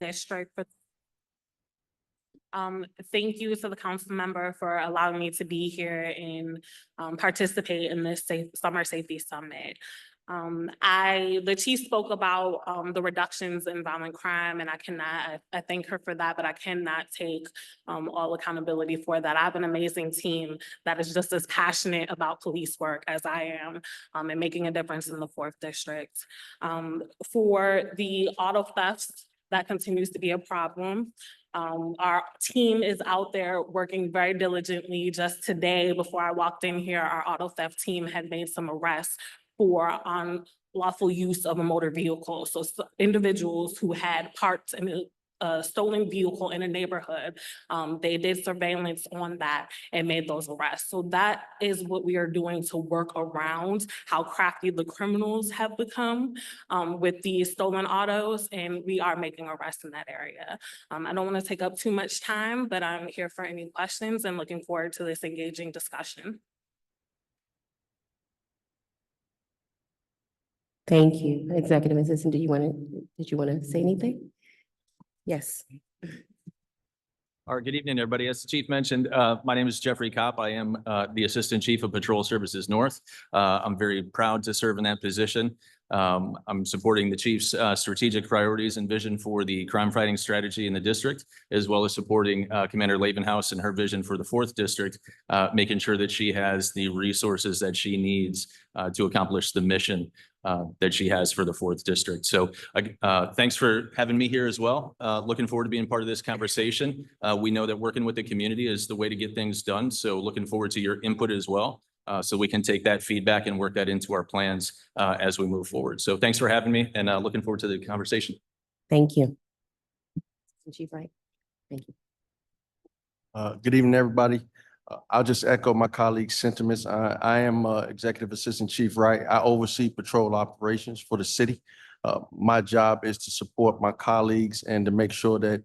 district. Thank you to the council member for allowing me to be here and participate in this Summer Safety Summit. The chief spoke about the reductions in violent crime, and I thank her for that, but I cannot take all accountability for that. I have an amazing team that is just as passionate about police work as I am, and making a difference in the 4th district. For the auto thefts, that continues to be a problem. Our team is out there working very diligently. Just today, before I walked in here, our auto theft team had made some arrests for unlawful use of a motor vehicle. So individuals who had parked in a stolen vehicle in a neighborhood, they did surveillance on that and made those arrests. So that is what we are doing to work around how crafty the criminals have become with these stolen autos, and we are making arrests in that area. I don't want to take up too much time, but I'm here for any questions and looking forward to this engaging discussion. Thank you. Executive Assistant, did you want to say anything? Yes. All right, good evening, everybody. As the chief mentioned, my name is Jeffrey Kopp. I am the Assistant Chief of Patrol Services North. I'm very proud to serve in that position. I'm supporting the chief's strategic priorities and vision for the crime fighting strategy in the district, as well as supporting Commander Lavenhouse and her vision for the 4th district, making sure that she has the resources that she needs to accomplish the mission that she has for the 4th district. So thanks for having me here as well. Looking forward to being part of this conversation. We know that working with the community is the way to get things done. So looking forward to your input as well. So we can take that feedback and work that into our plans as we move forward. So thanks for having me, and looking forward to the conversation. Thank you. Chief Wright. Thank you. Good evening, everybody. I'll just echo my colleagues' sentiments. I am Executive Assistant Chief Wright. I oversee patrol operations for the city. My job is to support my colleagues and to make sure that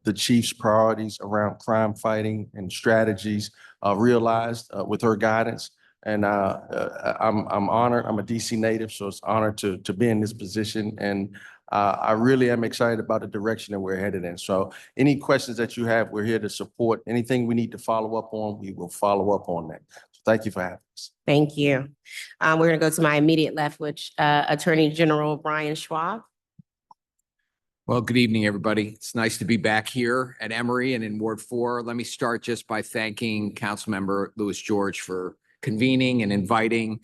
the chief's priorities around crime fighting and strategies are realized with her guidance. And I'm honored. I'm a DC native, so it's an honor to be in this position. And I really am excited about the direction that we're headed in. So any questions that you have, we're here to support. Anything we need to follow up on, we will follow up on that. So thank you for having us. Thank you. We're going to go to my immediate left, which Attorney General Brian Schwab. Well, good evening, everybody. It's nice to be back here at Emory and in Ward 4. Let me start just by thanking Councilmember Louis George for convening and inviting.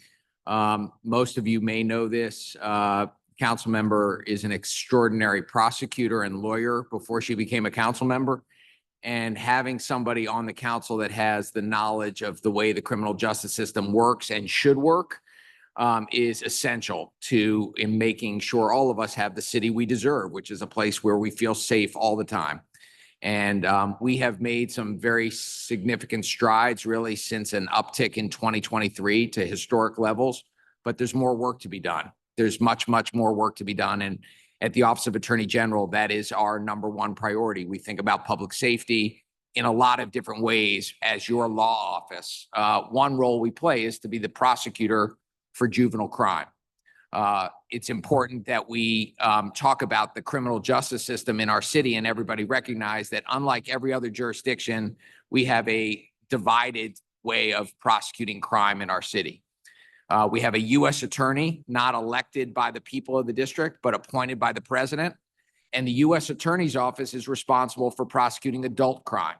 Most of you may know this. Councilmember is an extraordinary prosecutor and lawyer before she became a council member. And having somebody on the council that has the knowledge of the way the criminal justice system works and should work is essential in making sure all of us have the city we deserve, which is a place where we feel safe all the time. And we have made some very significant strides really since an uptick in 2023 to historic levels, but there's more work to be done. There's much, much more work to be done. And at the Office of Attorney General, that is our #1 priority. We think about public safety in a lot of different ways as your law office. One role we play is to be the prosecutor for juvenile crime. It's important that we talk about the criminal justice system in our city, and everybody recognize that unlike every other jurisdiction, we have a divided way of prosecuting crime in our city. We have a U.S. attorney, not elected by the people of the district, but appointed by the president. And the U.S. attorney's office is responsible for prosecuting adult crime.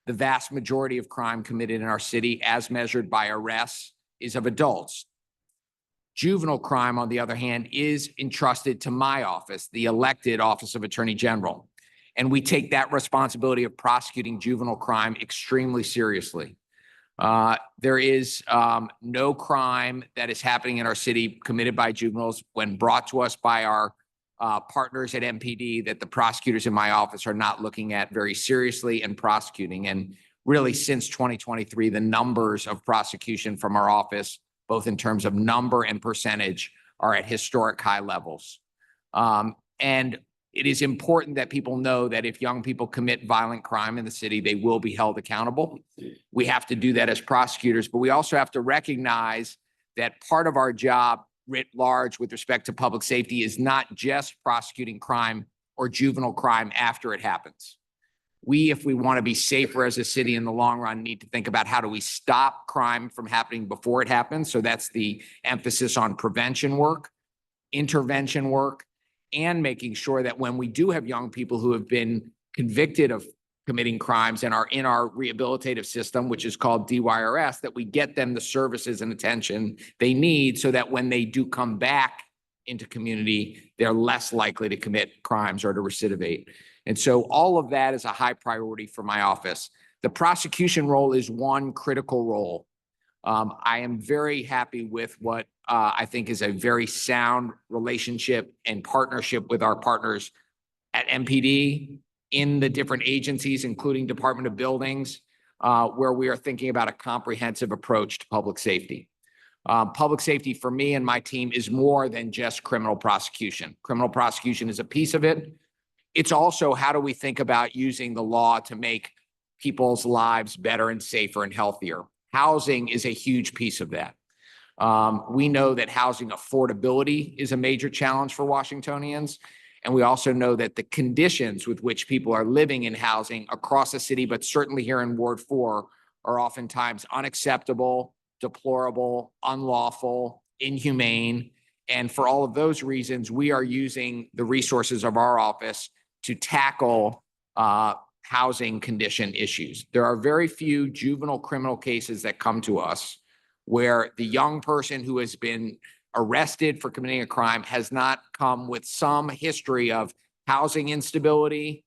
The vast majority of crime committed in our city, as measured by arrests, is of adults. Juvenile crime, on the other hand, is entrusted to my office, the elected Office of Attorney General. And we take that responsibility of prosecuting juvenile crime extremely seriously. There is no crime that is happening in our city committed by juveniles when brought to us by our partners at MPD that the prosecutors in my office are not looking at very seriously and prosecuting. And really, since 2023, the numbers of prosecution from our office, both in terms of number and percentage, are at historic high levels. And it is important that people know that if young people commit violent crime in the city, they will be held accountable. We have to do that as prosecutors, but we also have to recognize that part of our job writ large with respect to public safety is not just prosecuting crime or juvenile crime after it happens. We, if we want to be safer as a city in the long run, need to think about how do we stop crime from happening before it happens. So that's the emphasis on prevention work, intervention work, and making sure that when we do have young people who have been convicted of committing crimes and are in our rehabilitative system, which is called DYRS, that we get them the services and attention they need so that when they do come back into community, they're less likely to commit crimes or to recidivate. And so all of that is a high priority for my office. The prosecution role is one critical role. I am very happy with what I think is a very sound relationship and partnership with our partners at MPD, in the different agencies, including Department of Buildings, where we are thinking about a comprehensive approach to public safety. Public safety for me and my team is more than just criminal prosecution. Criminal prosecution is a piece of it. It's also how do we think about using the law to make people's lives better and safer and healthier. Housing is a huge piece of that. We know that housing affordability is a major challenge for Washingtonians. And we also know that the conditions with which people are living in housing across the city, but certainly here in Ward 4, are oftentimes unacceptable, deplorable, unlawful, inhumane. And for all of those reasons, we are using the resources of our office to tackle housing condition issues. There are very few juvenile criminal cases that come to us where the young person who has been arrested for committing a crime has not come with some history of housing instability,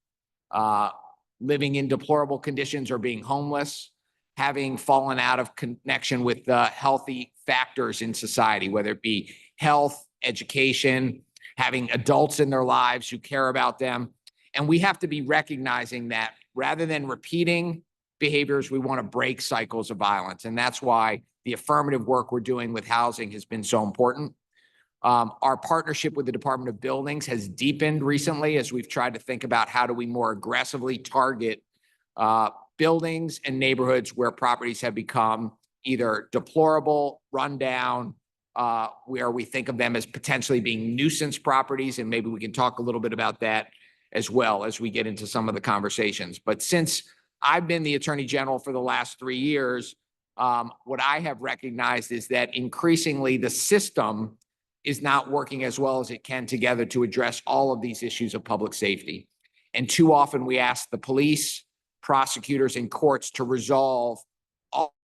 living in deplorable conditions or being homeless, having fallen out of connection with the healthy factors in society, whether it be health, education, having adults in their lives who care about them. And we have to be recognizing that rather than repeating behaviors, we want to break cycles of violence. And that's why the affirmative work we're doing with housing has been so important. Our partnership with the Department of Buildings has deepened recently as we've tried to think about how do we more aggressively target buildings and neighborhoods where properties have become either deplorable, rundown, where we think of them as potentially being nuisance properties. And maybe we can talk a little bit about that as well as we get into some of the conversations. But since I've been the Attorney General for the last 3 years, what I have recognized is that increasingly the system is not working as well as it can together to address all of these issues of public safety. And too often we ask the police, prosecutors, and courts to resolve all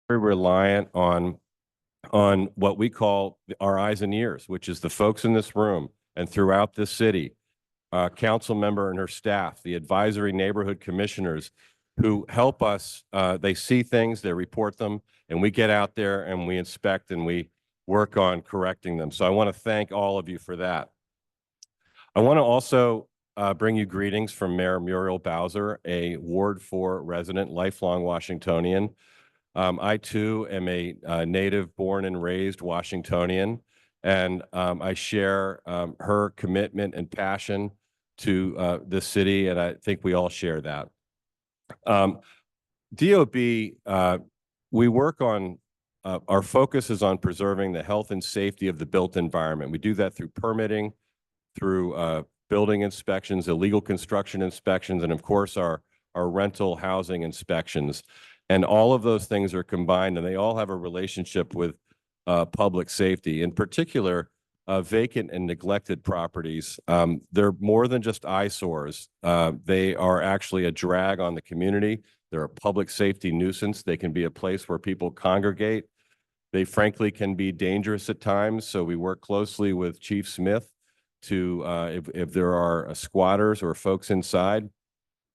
very reliant on what we call our eyes and ears, which is the folks in this room and throughout this city, council member and her staff, the advisory neighborhood commissioners who help us. They see things, they report them, and we get out there and we inspect and we work on correcting them. So I want to thank all of you for that. I want to also bring you greetings from Mayor Muriel Bowser, a Ward 4 resident, lifelong Washingtonian. I too am a native born and raised Washingtonian, and I share her commitment and passion to this city, and I think we all share that. DOB, we work on, our focus is on preserving the health and safety of the built environment. We do that through permitting, through building inspections, illegal construction inspections, and of course our rental housing inspections. And all of those things are combined, and they all have a relationship with public safety. In particular, vacant and neglected properties. They're more than just eyesores. They are actually a drag on the community. They're a public safety nuisance. They can be a place where people congregate. They frankly can be dangerous at times. So we work closely with Chief Smith to, if there are squatters or folks inside,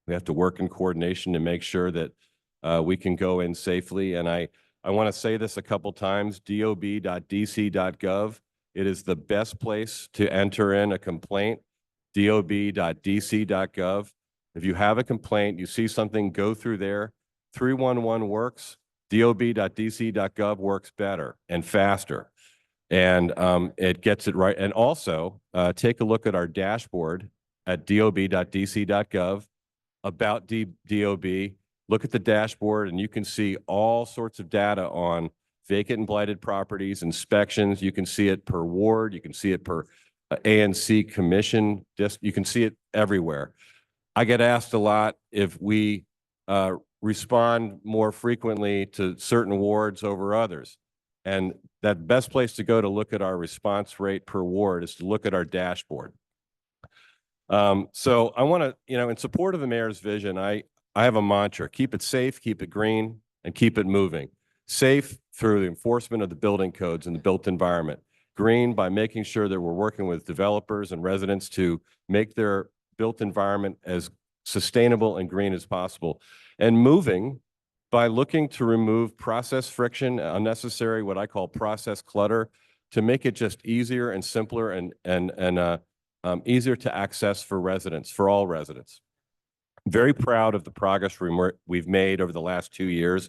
we have to work in coordination to make sure that we can go in safely. And I want to say this a couple times, dob.dc.gov. It is the best place to enter in a complaint, dob.dc.gov. If you have a complaint, you see something, go through there. 311 works, dob.dc.gov works better and faster. And it gets it right. And also take a look at our dashboard at dob.dc.gov about DOB. Look at the dashboard and you can see all sorts of data on vacant and blighted properties, inspections. You can see it per ward. You can see it per ANC commission. You can see it everywhere. I get asked a lot if we respond more frequently to certain wards over others. And that best place to go to look at our response rate per ward is to look at our dashboard. So I want to, in support of the mayor's vision, I have a mantra: keep it safe, keep it green, and keep it moving. Safe through the enforcement of the building codes and the built environment. Green by making sure that we're working with developers and residents to make their built environment as sustainable and green as possible. And moving by looking to remove process friction, unnecessary, what I call process clutter, to make it just easier and simpler and easier to access for residents, for all residents. Very proud of the progress we've made over the last 2 years.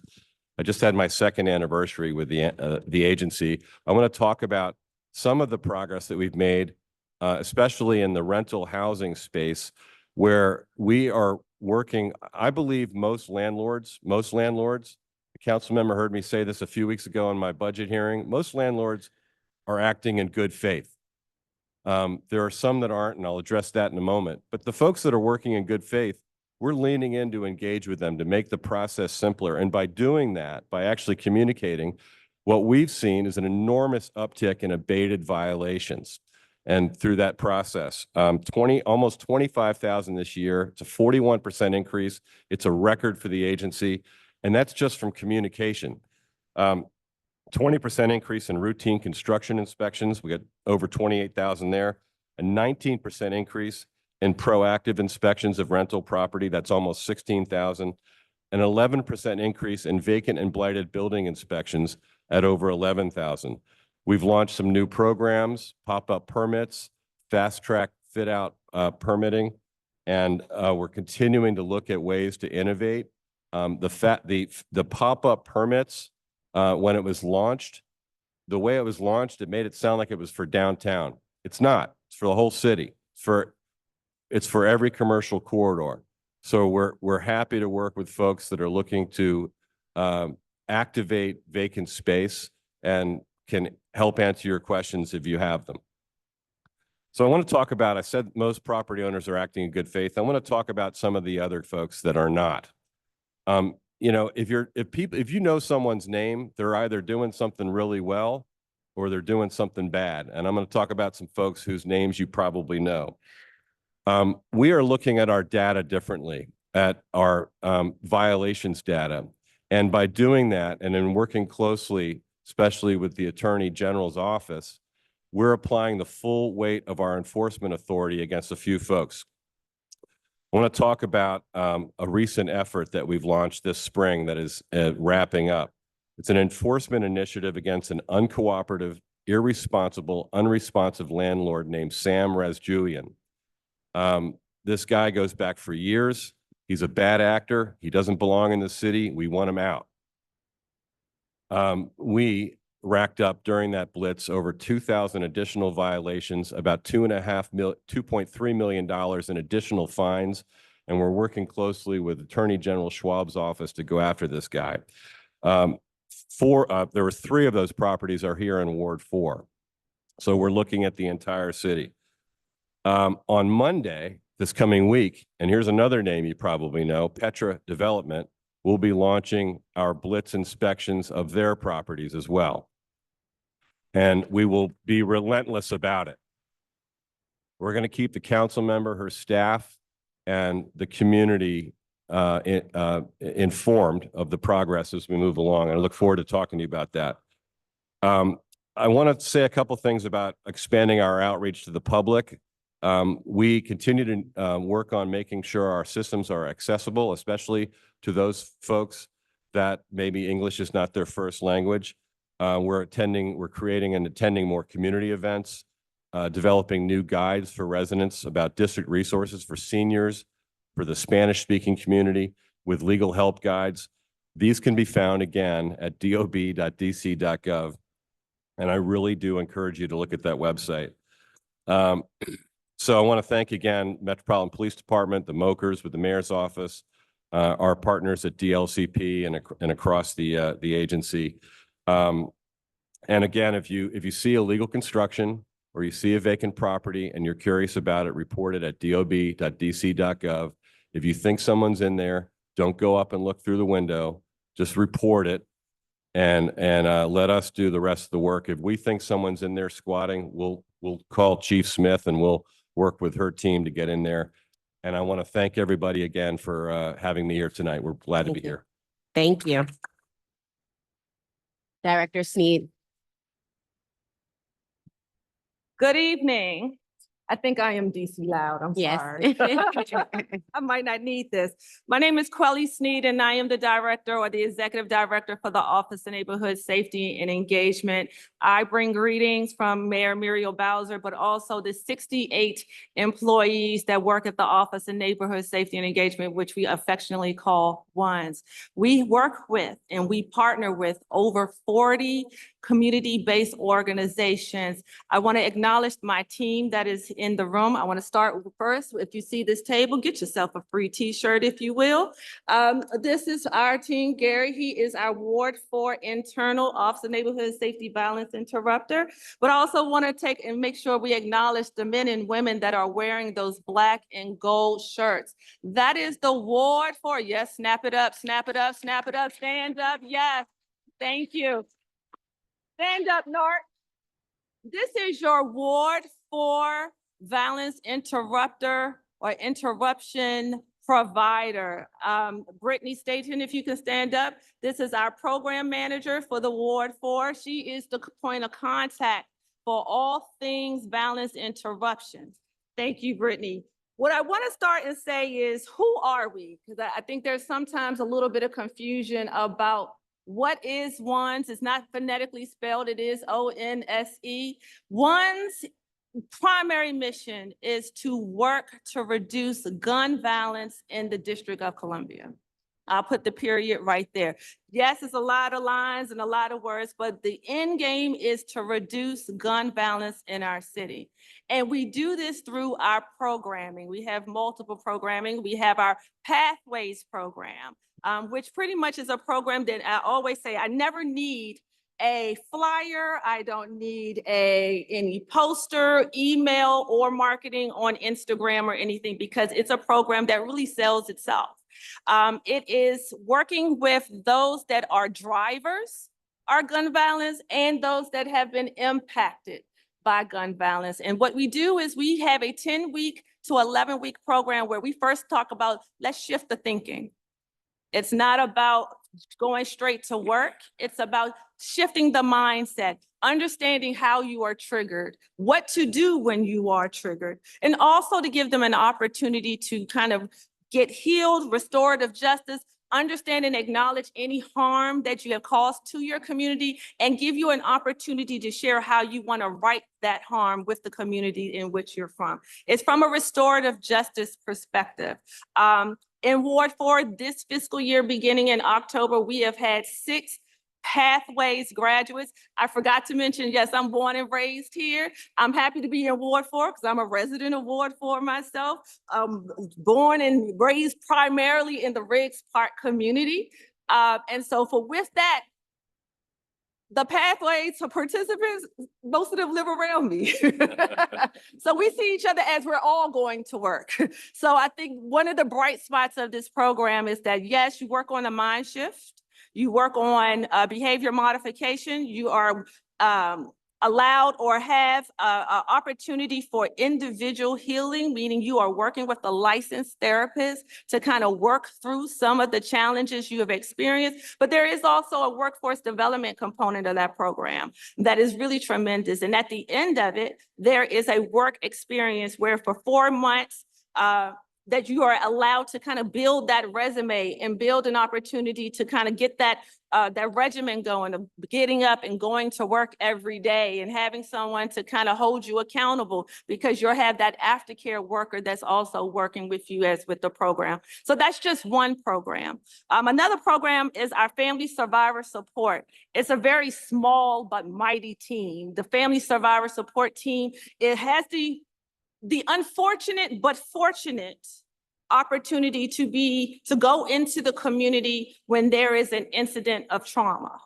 I just had my second anniversary with the agency. I want to talk about some of the progress that we've made, especially in the rental housing space, where we are working. I believe most landlords, the council member heard me say this a few weeks ago in my budget hearing, most landlords are acting in good faith. There are some that aren't, and I'll address that in a moment. But the folks that are working in good faith, we're leaning in to engage with them to make the process simpler. And by doing that, by actually communicating, what we've seen is an enormous uptick in abated violations. And through that process, almost 25,000 this year. It's a 41% increase. It's a record for the agency. And that's just from communication. 20% increase in routine construction inspections. We got over 28,000 there. A 19% increase in proactive inspections of rental property. That's almost 16,000. An 11% increase in vacant and blighted building inspections at over 11,000. We've launched some new programs, pop-up permits, fast-track fit-out permitting, and we're continuing to look at ways to innovate. The pop-up permits, when it was launched, the way it was launched, it made it sound like it was for downtown. It's not. It's for the whole city. It's for every commercial corridor. So we're happy to work with folks that are looking to activate vacant space and can help answer your questions if you have them. So I want to talk about, I said most property owners are acting in good faith. I want to talk about some of the other folks that are not. If you know someone's name, they're either doing something really well or they're doing something bad. And I'm going to talk about some folks whose names you probably know. We are looking at our data differently, at our violations data. And by doing that, and in working closely, especially with the Attorney General's office, we're applying the full weight of our enforcement authority against a few folks. I want to talk about a recent effort that we've launched this spring that is wrapping up. It's an enforcement initiative against an uncooperative, irresponsible, unresponsive landlord named Sam Razjulian. This guy goes back for years. He's a bad actor. He doesn't belong in the city. We want him out. We racked up during that blitz over 2,000 additional violations, about $2.3 million in additional fines, and we're working closely with Attorney General Schwab's office to go after this guy. There were 3 of those properties are here in Ward 4, so we're looking at the entire city. On Monday, this coming week, and here's another name you probably know, Petra Development, will be launching our blitz inspections of their properties as well. And we will be relentless about it. We're going to keep the council member, her staff, and the community informed of the progress as we move along. And I look forward to talking to you about that. I want to say a couple things about expanding our outreach to the public. We continue to work on making sure our systems are accessible, especially to those folks that maybe English is not their first language. We're creating and attending more community events, developing new guides for residents about district resources for seniors, for the Spanish-speaking community, with legal help guides. These can be found again at dob.dc.gov, and I really do encourage you to look at that website. So I want to thank again Metropolitan Police Department, the MOKers with the Mayor's Office, our partners at DLCP and across the agency. And again, if you see illegal construction or you see a vacant property and you're curious about it, report it at dob.dc.gov. If you think someone's in there, don't go up and look through the window. Just report it and let us do the rest of the work. If we think someone's in there squatting, we'll call Chief Smith and we'll work with her team to get in there. And I want to thank everybody again for having me here tonight. We're glad to be here. Thank you. Director Sneed. Good evening. I think I am DC loud. I'm Yes. sorry. I might not need this. My name is Quelly Sneed, and I am the director or the executive director for the Office of Neighborhood Safety and Engagement. I bring greetings from Mayor Muriel Bowser, but also the 68 employees that work at the Office of Neighborhood Safety and Engagement, which we affectionately call WANS. We work with and we partner with over 40 community-based organizations. I want to acknowledge my team that is in the room. I want to start first. If you see this table, get yourself a free t-shirt, if you will. This is our team. Gary, he is our Ward 4 internal Office of Neighborhood Safety Violence Interrupter. But I also want to take and make sure we acknowledge the men and women that are wearing those black and gold shirts. That is the Ward 4. Yes, snap it up, snap it up, snap it up, stand up. Yes, thank you. Stand up, Nort. This is your Ward 4 Violence Interrupter or Interruption Provider. Brittany Staton, if you can stand up. This is our program manager for the Ward 4. She is the point of contact for all things violence interruption. Thank you, Brittany. What I want to start and say is, who are we? Because I think there's sometimes a little bit of confusion about what is WANS. It's not phonetically spelled, it is O-N-S-E. WANS' primary mission is to work to reduce gun violence in the District of Columbia. I'll put the period right there. Yes, it's a lot of lines and a lot of words, but the end game is to reduce gun violence in our city. And we do this through our programming. We have multiple programming. We have our Pathways program, which pretty much is a program that I always say, I never need a flyer. I don't need any poster, email, or marketing on Instagram or anything, because it's a program that really sells itself. It is working with those that are drivers of gun violence and those that have been impacted by gun violence. And what we do is we have a 10-week to 11-week program where we first talk about, let's shift the thinking. It's not about going straight to work. It's about shifting the mindset, understanding how you are triggered, what to do when you are triggered, and also to give them an opportunity to kind of get healed, restorative justice, understand and acknowledge any harm that you have caused to your community, and give you an opportunity to share how you want to right that harm with the community in which you're from. It's from a restorative justice perspective. In Ward 4, this fiscal year, beginning in October, we have had 6 Pathways graduates. I forgot to mention, yes, I'm born and raised here. I'm happy to be in Ward 4 because I'm a resident of Ward 4 myself. Born and raised primarily in the Riggs Park community. And so with that, the Pathways participants, most of them live around me. So we see each other as we're all going to work. So I think one of the bright spots of this program is that, yes, you work on a mind shift. You work on behavior modification. You are allowed or have an opportunity for individual healing, meaning you are working with a licensed therapist to kind of work through some of the challenges you have experienced. But there is also a workforce development component of that program that is really tremendous. And at the end of it, there is a work experience where for 4 months, that you are allowed to kind of build that resume and build an opportunity to kind of get that regimen going of getting up and going to work every day and having someone to kind of hold you accountable because you'll have that aftercare worker that's also working with you as with the program. So that's just one program. Another program is our Family Survivor Support. It's a very small but mighty team. The Family Survivor Support team, it has the unfortunate but fortunate opportunity to go into the community when there is an incident of trauma.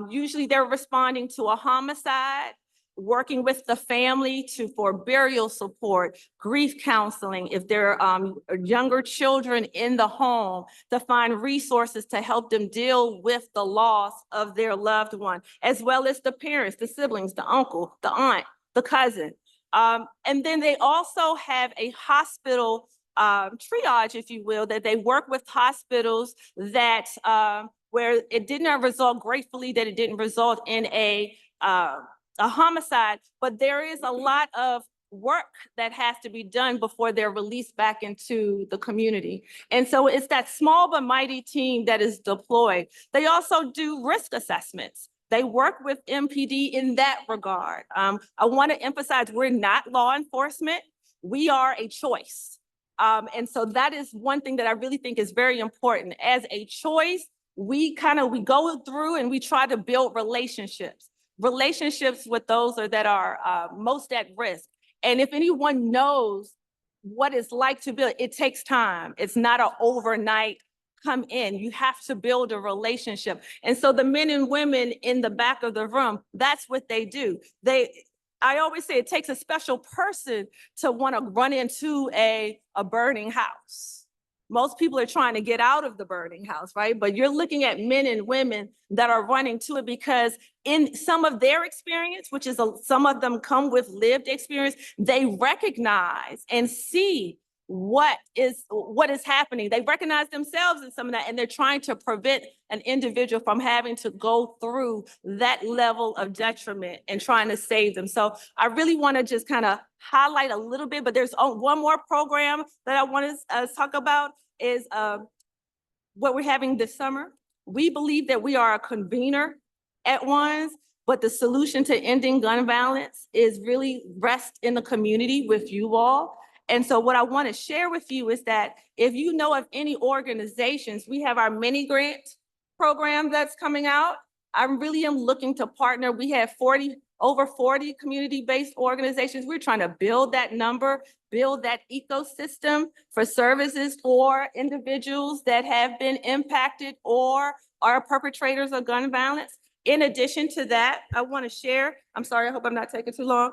Usually they're responding to a homicide, working with the family for burial support, grief counseling, if there are younger children in the home, to find resources to help them deal with the loss of their loved one, as well as the parents, the siblings, the uncle, the aunt, the cousin. And then they also have a hospital triage, if you will, that they work with hospitals that where it did not result, gratefully that it didn't result in a homicide, but there is a lot of work that has to be done before they're released back into the community. And so it's that small but mighty team that is deployed. They also do risk assessments. They work with MPD in that regard. I want to emphasize we're not law enforcement. We are a choice. And so that is one thing that I really think is very important. As a choice, we go through and we try to build relationships with those that are most at risk. And if anyone knows what it's like to build, it takes time. It's not an overnight come in. You have to build a relationship. And so the men and women in the back of the room, that's what they do. I always say it takes a special person to want to run into a burning house. Most people are trying to get out of the burning house, right? But you're looking at men and women that are running to it because in some of their experience, which is some of them come with lived experience, they recognize and see what is happening. They recognize themselves in some of that, and they're trying to prevent an individual from having to go through that level of detriment and trying to save them. So I really want to just kind of highlight a little bit, but there's one more program that I want to talk about is what we're having this summer. We believe that we are a convener at WANS, but the solution to ending gun violence is really rest in the community with you all. And so what I want to share with you is that if you know of any organizations, we have our mini grant program that's coming out. I really am looking to partner. We have over 40 community-based organizations. We're trying to build that number, build that ecosystem for services for individuals that have been impacted or are perpetrators of gun violence. In addition to that, I want to share, I'm sorry, I hope I'm not taking too long.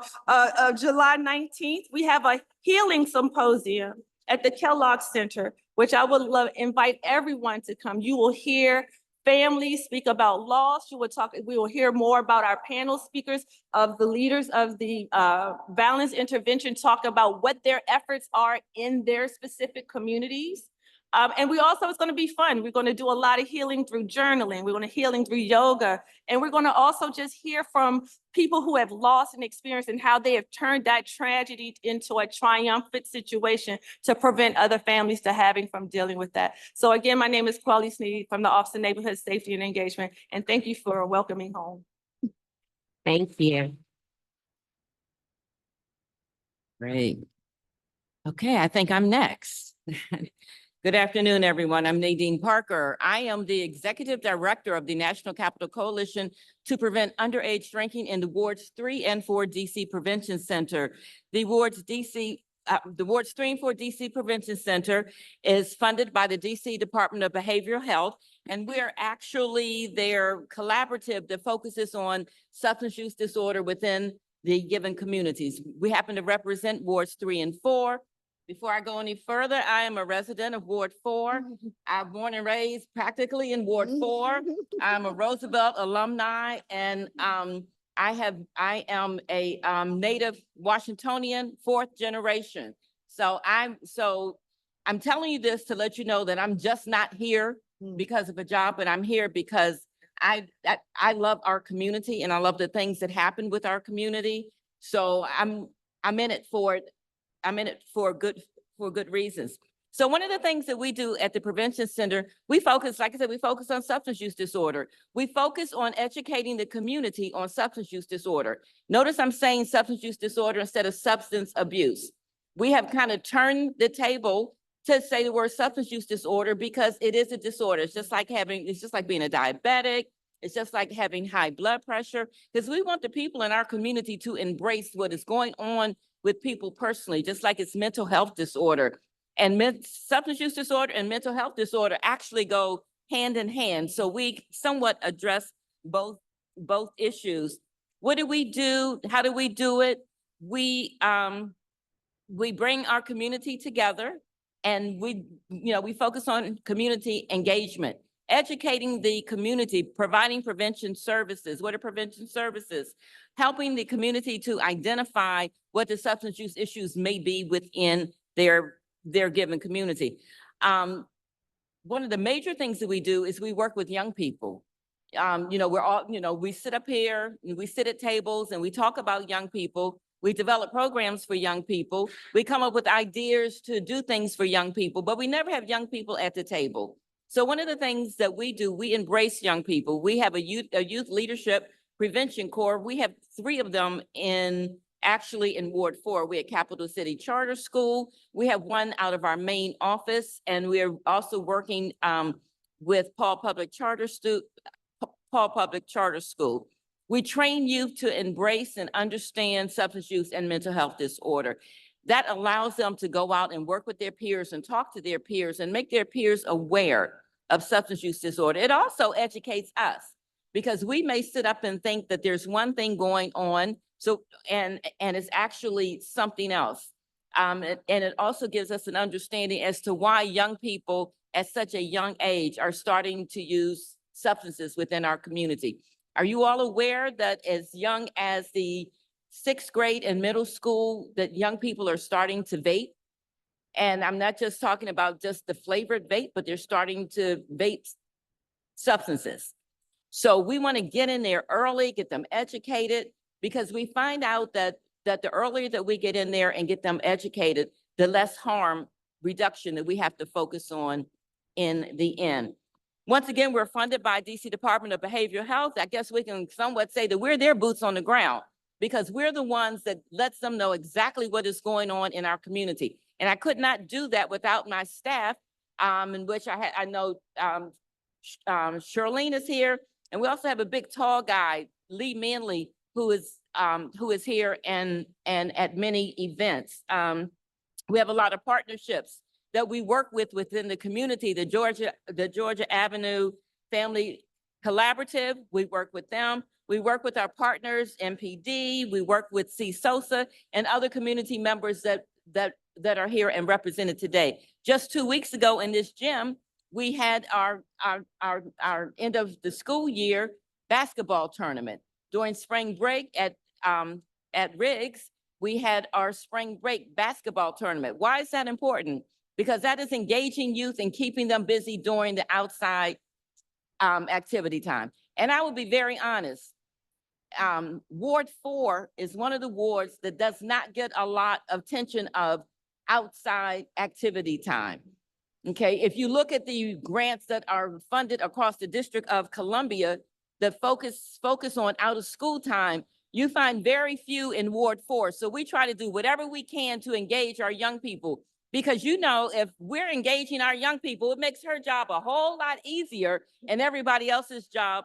July 19th, we have a healing symposium at the Kellogg Center, which I would invite everyone to come. You will hear families speak about loss. We will hear more about our panel speakers of the leaders of the violence intervention, talk about what their efforts are in their specific communities. And we also, it's going to be fun. We're going to do a lot of healing through journaling. We're going to healing through yoga. And we're going to also just hear from people who have lost an experience and how they have turned that tragedy into a triumphant situation to prevent other families to having from dealing with that. So again, my name is Quelly Sneed from the Office of Neighborhood Safety and Engagement. And thank you for welcoming home. Thank you. Great. Okay, I think I'm next. Good afternoon, everyone. I'm Nadine Parker. I am the Executive Director of the National Capital Coalition to Prevent Underage Drinking in the Wards 3 and 4 DC Prevention Center. The Wards 3 and 4 DC Prevention Center is funded by the DC Department of Behavioral Health, and we're actually their collaborative that focuses on substance use disorder within the given communities. We happen to represent Wards 3 and 4. Before I go any further, I am a resident of Ward 4. I'm born and raised practically in Ward 4. I'm a Roosevelt alumni, and I am a native Washingtonian, 4th generation. So I'm telling you this to let you know that I'm just not here because of a job, but I'm here because I love our community and I love the things that happen with our community. So I'm in it for it. I'm in it for good reasons. So one of the things that we do at the Prevention Center, we focus, like I said, we focus on substance use disorder. We focus on educating the community on substance use disorder. Notice I'm saying substance use disorder instead of substance abuse. We have kind of turned the table to say the word substance use disorder because it is a disorder. It's just like being a diabetic. It's just like having high blood pressure, because we want the people in our community to embrace what is going on with people personally, just like it's mental health disorder. And substance use disorder and mental health disorder actually go hand in hand. So we somewhat address both issues. What do we do? How do we do it? We bring our community together, and we focus on community engagement, educating the community, providing prevention services. What are prevention services? Helping the community to identify what the substance use issues may be within their given community. One of the major things that we do is we work with young people. We sit up here, and we sit at tables and we talk about young people. We develop programs for young people. We come up with ideas to do things for young people, but we never have young people at the table. So one of the things that we do, we embrace young people. We have a youth leadership prevention corps. We have 3 of them actually in Ward 4. We at Capital City Charter School. We have 1 out of our main office, and we're also working with Paul Public Charter School. We train youth to embrace and understand substance use and mental health disorder. That allows them to go out and work with their peers and talk to their peers and make their peers aware of substance use disorder. It also educates us, because we may sit up and think that there's one thing going on, and it's actually something else. And it also gives us an understanding as to why young people at such a young age are starting to use substances within our community. Are you all aware that as young as the 6th grade and middle school, that young people are starting to vape? And I'm not just talking about just the flavored vape, but they're starting to vape substances. So we want to get in there early, get them educated, because we find out that the earlier that we get in there and get them educated, the less harm reduction that we have to focus on in the end. Once again, we're funded by DC Department of Behavioral Health. I guess we can somewhat say that we're their boots on the ground, because we're the ones that lets them know exactly what is going on in our community. And I could not do that without my staff, in which I know Charlene is here, and we also have a big tall guy, Lee Manley, who is here and at many events. We have a lot of partnerships that we work with within the community. The Georgia Avenue Family Collaborative, we work with them. We work with our partners, MPD, we work with CSOSA and other community members that are here and represented today. Just 2 weeks ago in this gym, we had our end of the school year basketball tournament. During spring break at Riggs, we had our spring break basketball tournament. Why is that important? because that is engaging youth and keeping them busy during the outside activity time. And I will be very honest, Ward 4 is one of the wards that does not get a lot of attention of outside activity time. Okay, if you look at the grants that are funded across the District of Columbia that focus on out of school time, you find very few in Ward 4. So we try to do whatever we can to engage our young people, because if we're engaging our young people, it makes her job a whole lot easier and everybody else's job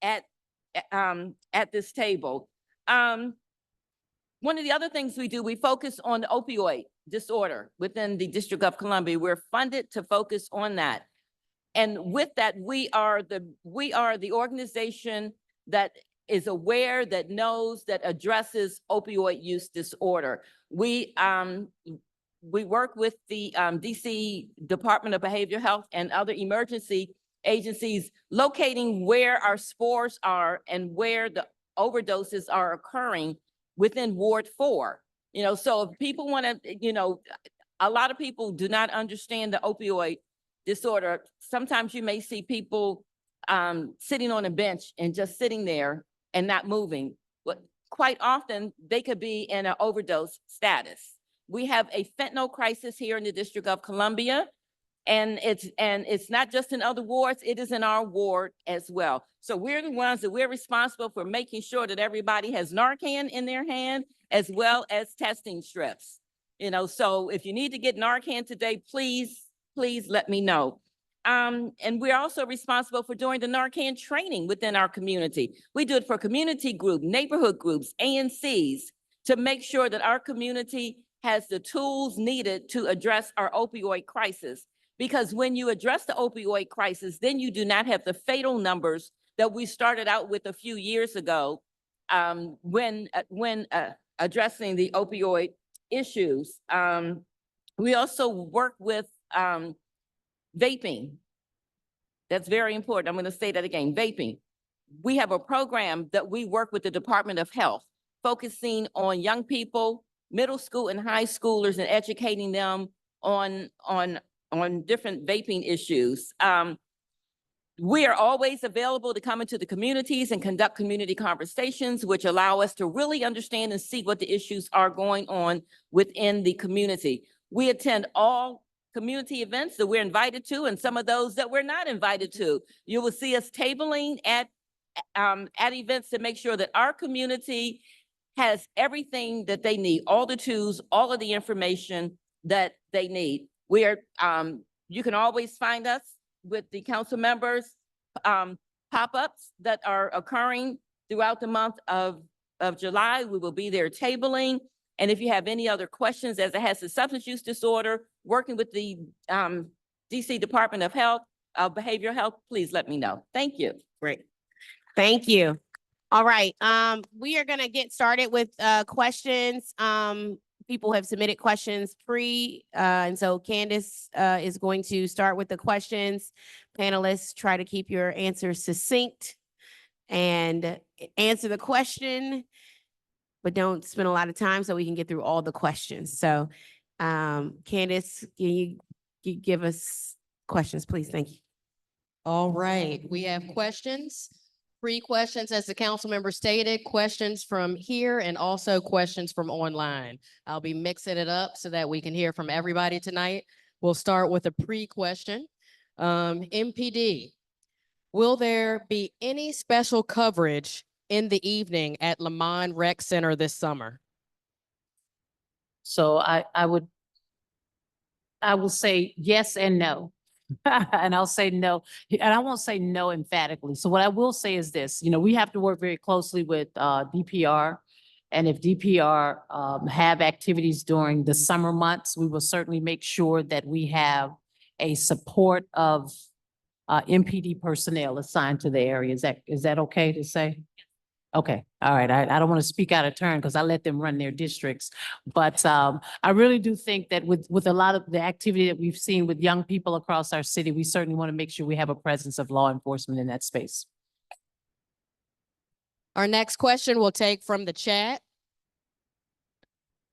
at this table. One of the other things we do, we focus on the opioid disorder within the District of Columbia. We're funded to focus on that. And with that, we are the organization that is aware, that knows, that addresses opioid use disorder. We work with the DC Department of Behavioral Health and other emergency agencies, locating where our spores are and where the overdoses are occurring within Ward 4. So if people want to, a lot of people do not understand the opioid disorder. Sometimes you may see people sitting on a bench and just sitting there and not moving. But quite often they could be in an overdose status. We have a fentanyl crisis here in the District of Columbia. And it's not just in other wards, it is in our ward as well. So we're the ones that we're responsible for making sure that everybody has Narcan in their hand, as well as testing strips. So if you need to get Narcan today, please let me know. And we're also responsible for doing the Narcan training within our community. We do it for community groups, neighborhood groups, ANCs, to make sure that our community has the tools needed to address our opioid crisis. Because when you address the opioid crisis, then you do not have the fatal numbers that we started out with a few years ago when addressing the opioid issues. We also work with vaping. That's very important. I'm going to say that again, vaping. We have a program that we work with the Department of Health, focusing on young people, middle school and high schoolers, and educating them on different vaping issues. We are always available to come into the communities and conduct community conversations, which allow us to really understand and see what the issues are going on within the community. We attend all community events that we're invited to, and some of those that we're not invited to. You will see us tabling at events to make sure that our community has everything that they need, all the tools, all of the information that they need. You can always find us with the council members, pop-ups that are occurring throughout the month of July. We will be there tabling. And if you have any other questions as it has to substance use disorder, working with the DC Department of Health, Behavioral Health, please let me know. Thank you. Great. Thank you. All right. We are going to get started with questions. People have submitted questions and so Candace is going to start with the questions. Panelists, try to keep your answers succinct and answer the question, but don't spend a lot of time so we can get through all the questions. So Candace, can you give us questions, please? Thank you. All right, we have questions. 3 questions, as the council member stated, questions from here and also questions from online. I'll be mixing it up so that we can hear from everybody tonight. We'll start with a pre-question. MPD, will there be any special coverage in the evening at Lamont Rec Center this summer? So I will say yes and no. And I'll say no, and I won't say no emphatically. So what I will say is this, we have to work very closely with DPR. And if DPR have activities during the summer months, we will certainly make sure that we have a support of MPD personnel assigned to the area. Is that okay to say? Okay, all right. I don't want to speak out of turn because I let them run their districts. But I really do think that with a lot of the activity that we've seen with young people across our city, we certainly want to make sure we have a presence of law enforcement in that space. Our next question we'll take from the chat.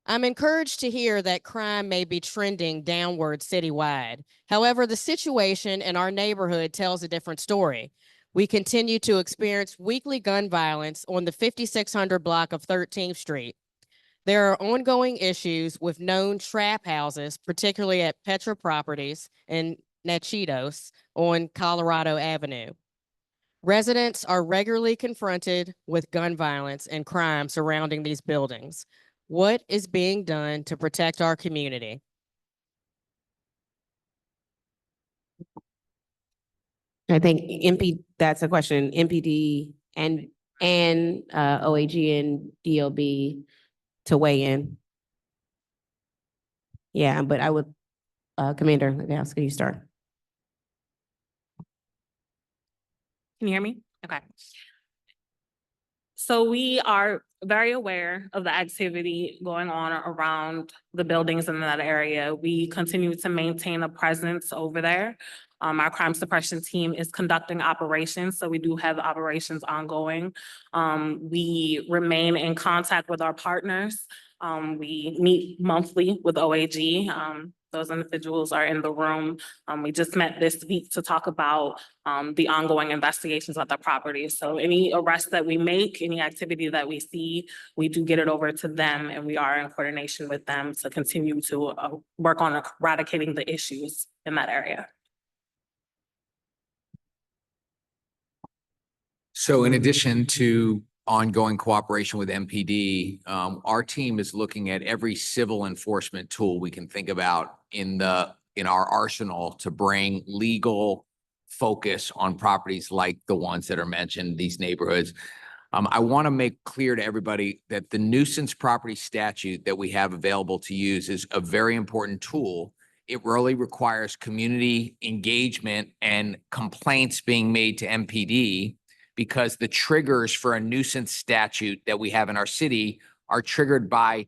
I'm encouraged to hear that crime may be trending downward citywide. However, the situation in our neighborhood tells a different story. We continue to experience weekly gun violence on the 5600 block of 13th Street. There are ongoing issues with known trap houses, particularly at Petra Properties and Nachitos on Colorado Avenue. Residents are regularly confronted with gun violence and crime surrounding these buildings. What is being done to protect our community? I think that's a question, MPD and OAG and DLB to weigh in. Yeah, but I would, Commander, let me ask you start. Can you hear me? Okay. So we are very aware of the activity going on around the buildings in that area. We continue to maintain a presence over there. Our crime suppression team is conducting operations, so we do have operations ongoing. We remain in contact with our partners. We meet monthly with OAG. Those individuals are in the room. We just met this week to talk about the ongoing investigations at the property. So any arrests that we make, any activity that we see, we do get it over to them, and we are in coordination with them to continue to work on eradicating the issues in that area. So in addition to ongoing cooperation with MPD, our team is looking at every civil enforcement tool we can think about in our arsenal to bring legal focus on properties like the ones that are mentioned, these neighborhoods. I want to make clear to everybody that the nuisance property statute that we have available to use is a very important tool. It really requires community engagement and complaints being made to MPD, because the triggers for a nuisance statute that we have in our city are triggered by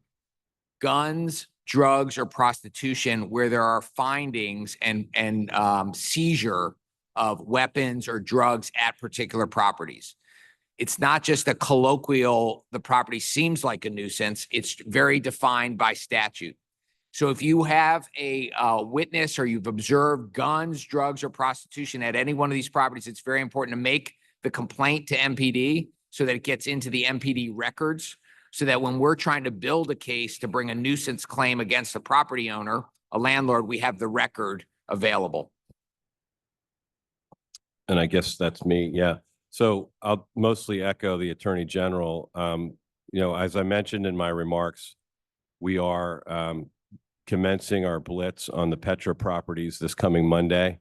guns, drugs, or prostitution, where there are findings and seizure of weapons or drugs at particular properties. It's not just a colloquial, the property seems like a nuisance, it's very defined by statute. So if you have a witness or you've observed guns, drugs, or prostitution at any one of these properties, it's very important to make the complaint to MPD so that it gets into the MPD records, so that when we're trying to build a case to bring a nuisance claim against a property owner, a landlord, we have the record available. And I guess that's me, yeah. So I'll mostly echo the Attorney General. As I mentioned in my remarks, we are commencing our blitz on the Petra properties this coming Monday.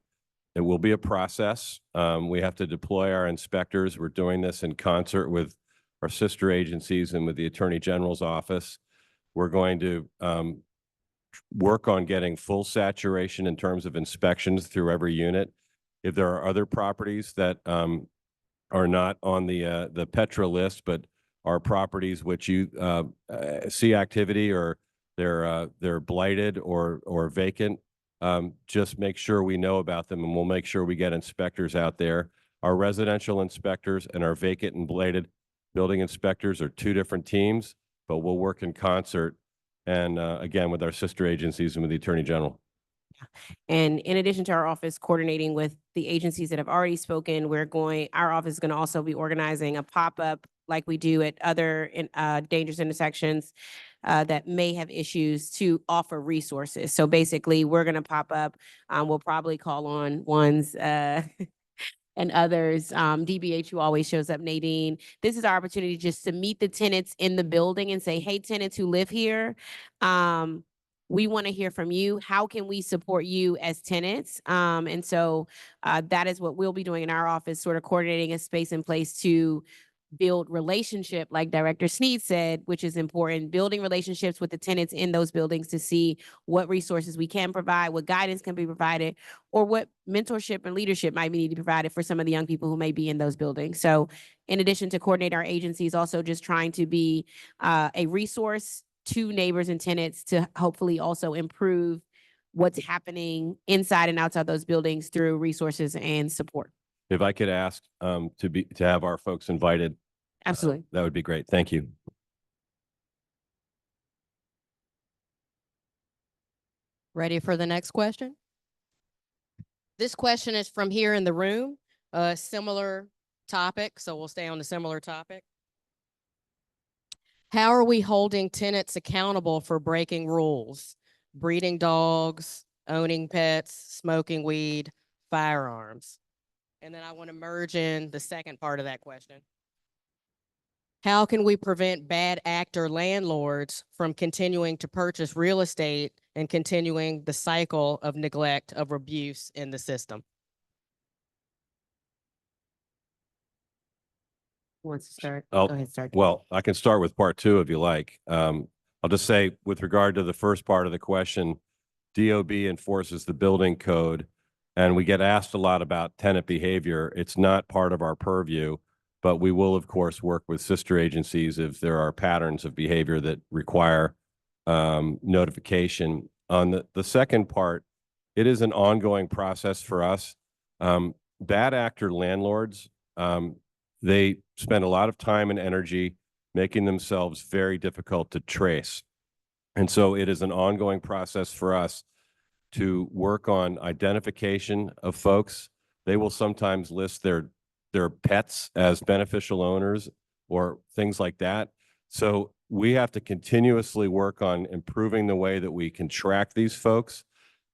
It will be a process. We have to deploy our inspectors. We're doing this in concert with our sister agencies and with the Attorney General's office. We're going to work on getting full saturation in terms of inspections through every unit. If there are other properties that are not on the Petra list, but are properties which you see activity or they're blighted or vacant, just make sure we know about them, and we'll make sure we get inspectors out there. Our residential inspectors and our vacant and blighted building inspectors are two different teams, but we'll work in concert and again, with our sister agencies and with the Attorney General. And in addition to our office coordinating with the agencies that have already spoken, our office is going to also be organizing a pop-up like we do at other dangerous intersections that may have issues, to offer resources. So basically, we're going to pop up. We'll probably call on ones and others. DBH, who always shows up, Nadine. This is our opportunity just to meet the tenants in the building and say, hey, tenants who live here, we want to hear from you. How can we support you as tenants? And so that is what we'll be doing in our office, sort of coordinating a space in place to build relationship, like Director Sneed said, which is important, building relationships with the tenants in those buildings to see what resources we can provide, what guidance can be provided, or what mentorship and leadership might be needed to be provided for some of the young people who may be in those buildings. So in addition to coordinate our agencies, also just trying to be a resource to neighbors and tenants to hopefully also improve what's happening inside and outside those buildings through resources and support. If I could ask to have our folks invited. Absolutely. That would be great. Thank you. Ready for the next question? This question is from here in the room, a similar topic, so we'll stay on the similar topic. How are we holding tenants accountable for breaking rules? Breeding dogs, owning pets, smoking weed, firearms? And then I want to merge in the second part of that question. How can we prevent bad actor landlords from continuing to purchase real estate and continuing the cycle of neglect, of abuse in the system? Who wants to start? Oh, Go ahead, start. Well, I can start with part two if you like. I'll just say with regard to the first part of the question, DOB enforces the building code, and we get asked a lot about tenant behavior. It's not part of our purview, but we will, of course, work with sister agencies if there are patterns of behavior that require notification. On the second part, it is an ongoing process for us. Bad actor landlords, they spend a lot of time and energy making themselves very difficult to trace. And so it is an ongoing process for us to work on identification of folks. They will sometimes list their pets as beneficial owners or things like that. So we have to continuously work on improving the way that we can track these folks.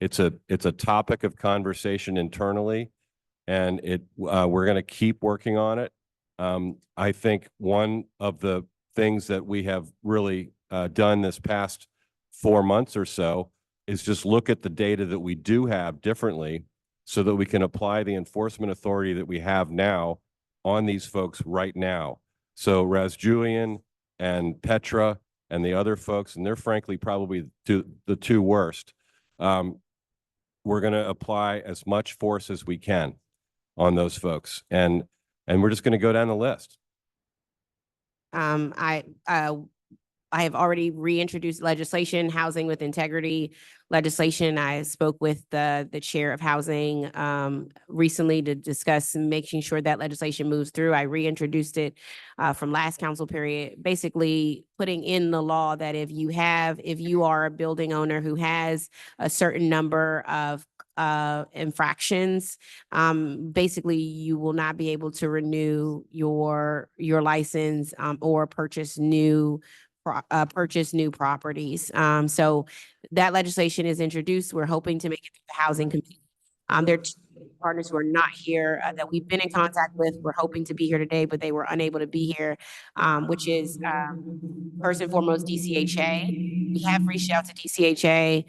It's a topic of conversation internally, and we're going to keep working on it. I think one of the things that we have really done this past 4 months or so is just look at the data that we do have differently so that we can apply the enforcement authority that we have now on these folks right now. So Raz Julian and Petra and the other folks, and they're frankly probably the two worst, we're going to apply as much force as we can on those folks. And we're just going to go down the list. I have already reintroduced legislation, housing with integrity legislation. I spoke with the chair of housing recently to discuss making sure that legislation moves through. I reintroduced it from last council period, basically putting in the law that if you are a building owner who has a certain number of infractions, basically you will not be able to renew your license or purchase new properties. So that legislation is introduced. We're hoping to make it through the housing committee. There are two partners who are not here that we've been in contact with. We're hoping to be here today, but they were unable to be here, which is first and foremost DCHA. We have reached out to DCHA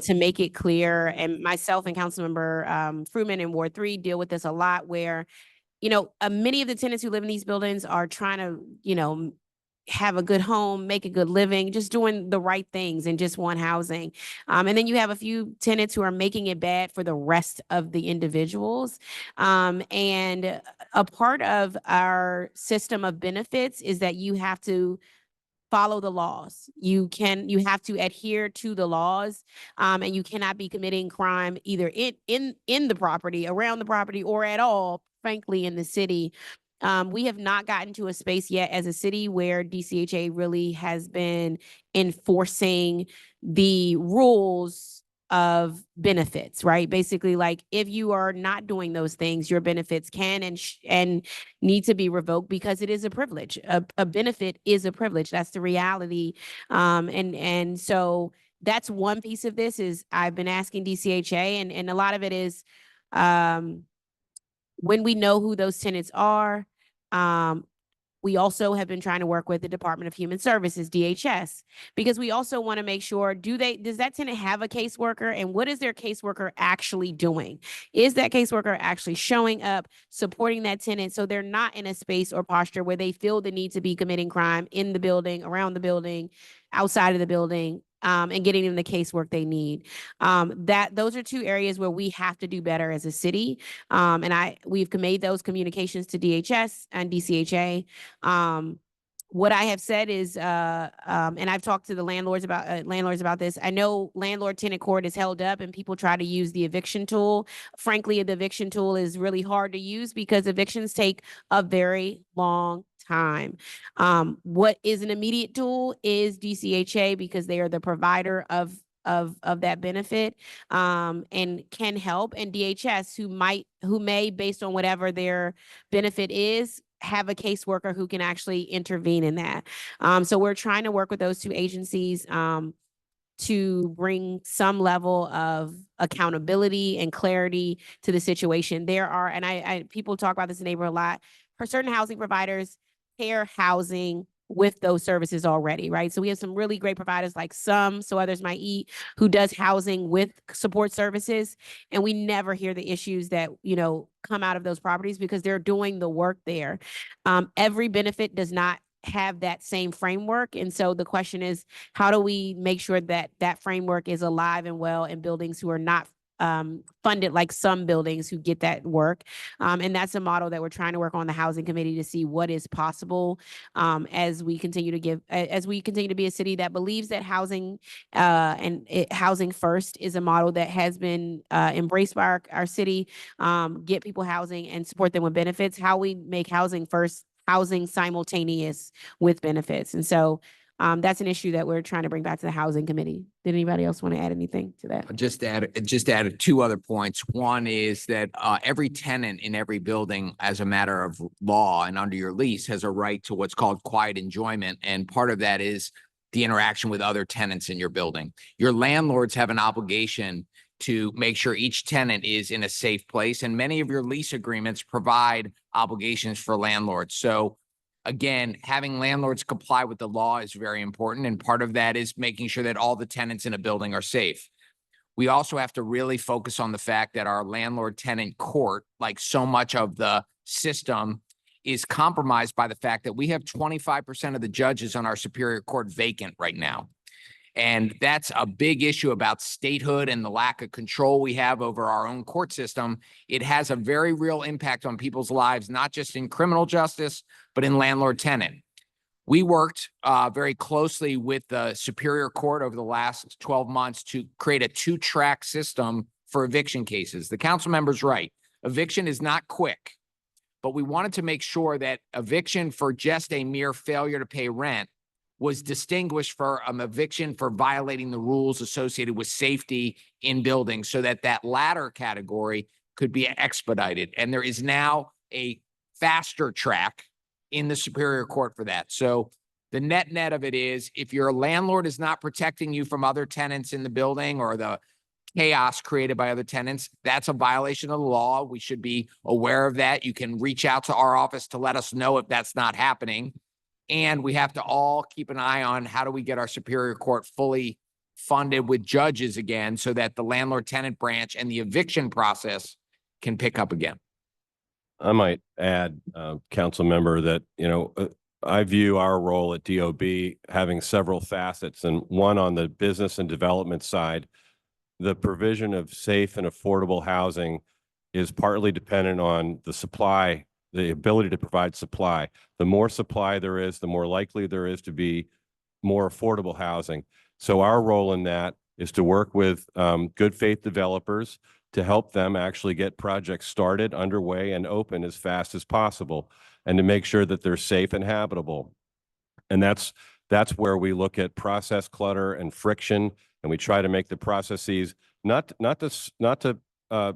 to make it clear, and myself and Councilmember Fruman in Ward 3 deal with this a lot, where many of the tenants who live in these buildings are trying to have a good home, make a good living, just doing the right things and just want housing. And then you have a few tenants who are making it bad for the rest of the individuals. And a part of our system of benefits is that you have to follow the laws. You have to adhere to the laws, and you cannot be committing crime either in the property, around the property, or at all, frankly, in the city. We have not gotten to a space yet as a city where DCHA really has been enforcing the rules of benefits, right? Basically, like if you are not doing those things, your benefits can and need to be revoked because it is a privilege. A benefit is a privilege. That's the reality. And so that's one piece of this is I've been asking DCHA, and a lot of it is when we know who those tenants are. We also have been trying to work with the Department of Human Services, DHS, because we also want to make sure, does that tenant have a caseworker, and what is their caseworker actually doing? Is that caseworker actually showing up, supporting that tenant so they're not in a space or posture where they feel the need to be committing crime in the building, around the building, outside of the building, and getting them the casework they need. Those are two areas where we have to do better as a city. And we've made those communications to DHS and DCHA. What I have said is, and I've talked to the landlords about this. I know landlord-tenant court is held up and people try to use the eviction tool. Frankly, the eviction tool is really hard to use because evictions take a very long time. What is an immediate tool is DCHA, because they are the provider of of that benefit, and can help. And DHS, who may, based on whatever their benefit is, have a caseworker who can actually intervene in that. So we're trying to work with those two agencies, to bring some level of accountability and clarity to the situation. There are, and people talk about this in the neighborhood a lot, for certain housing providers pair housing with those services already, right? So we have some really great providers like So Others Might Eat, who does housing with support services. And we never hear the issues that, come out of those properties because they're doing the work there. Every benefit does not have that same framework. And so the question is, how do we make sure that that framework is alive and well in buildings who are not funded like some buildings who get that work? And that's a model that we're trying to work on the housing committee to see what is possible, as we continue to be a city that believes that housing housing first is a model that has been embraced by our city. Get people housing and support them with benefits. How we make housing first, housing simultaneous with benefits. And so that's an issue that we're trying to bring back to the housing committee. Did anybody else want to add anything to that? Just add two other points. One is that every tenant in every building, as a matter of law and under your lease, has a right to what's called quiet enjoyment. And part of that is the interaction with other tenants in your building. Your landlords have an obligation to make sure each tenant is in a safe place. And many of your lease agreements provide obligations for landlords. So again, having landlords comply with the law is very important. And part of that is making sure that all the tenants in a building are safe. We also have to really focus on the fact that our landlord-tenant court, like so much of the system, is compromised by the fact that we have 25% of the judges on our Superior Court vacant right now. And that's a big issue about statehood and the lack of control we have over our own court system. It has a very real impact on people's lives, not just in criminal justice, but in landlord-tenant. We worked very closely with the Superior Court over the last 12 months to create a 2-track system for eviction cases. The council member's right. Eviction is not quick, but we wanted to make sure that eviction for just a mere failure to pay rent was distinguished for an eviction for violating the rules associated with safety in buildings, so that that latter category could be expedited. And there is now a faster track in the Superior Court for that. So the net of it is, if your landlord is not protecting you from other tenants in the building or the chaos created by other tenants, that's a violation of the law. We should be aware of that. You can reach out to our office to let us know if that's not happening. And we have to all keep an eye on how do we get our Superior Court fully funded with judges again, so that the landlord-tenant branch and the eviction process can pick up again. I might add, council member, that, I view our role at DOB having several facets, and one on the business and development side. The provision of safe and affordable housing is partly dependent on the supply, the ability to provide supply. The more supply there is, the more likely there is to be more affordable housing. So our role in that is to work with good faith developers to help them actually get projects started, underway, and open as fast as possible, and to make sure that they're safe and habitable. And that's where we look at process clutter and friction, and we try to make the processes not to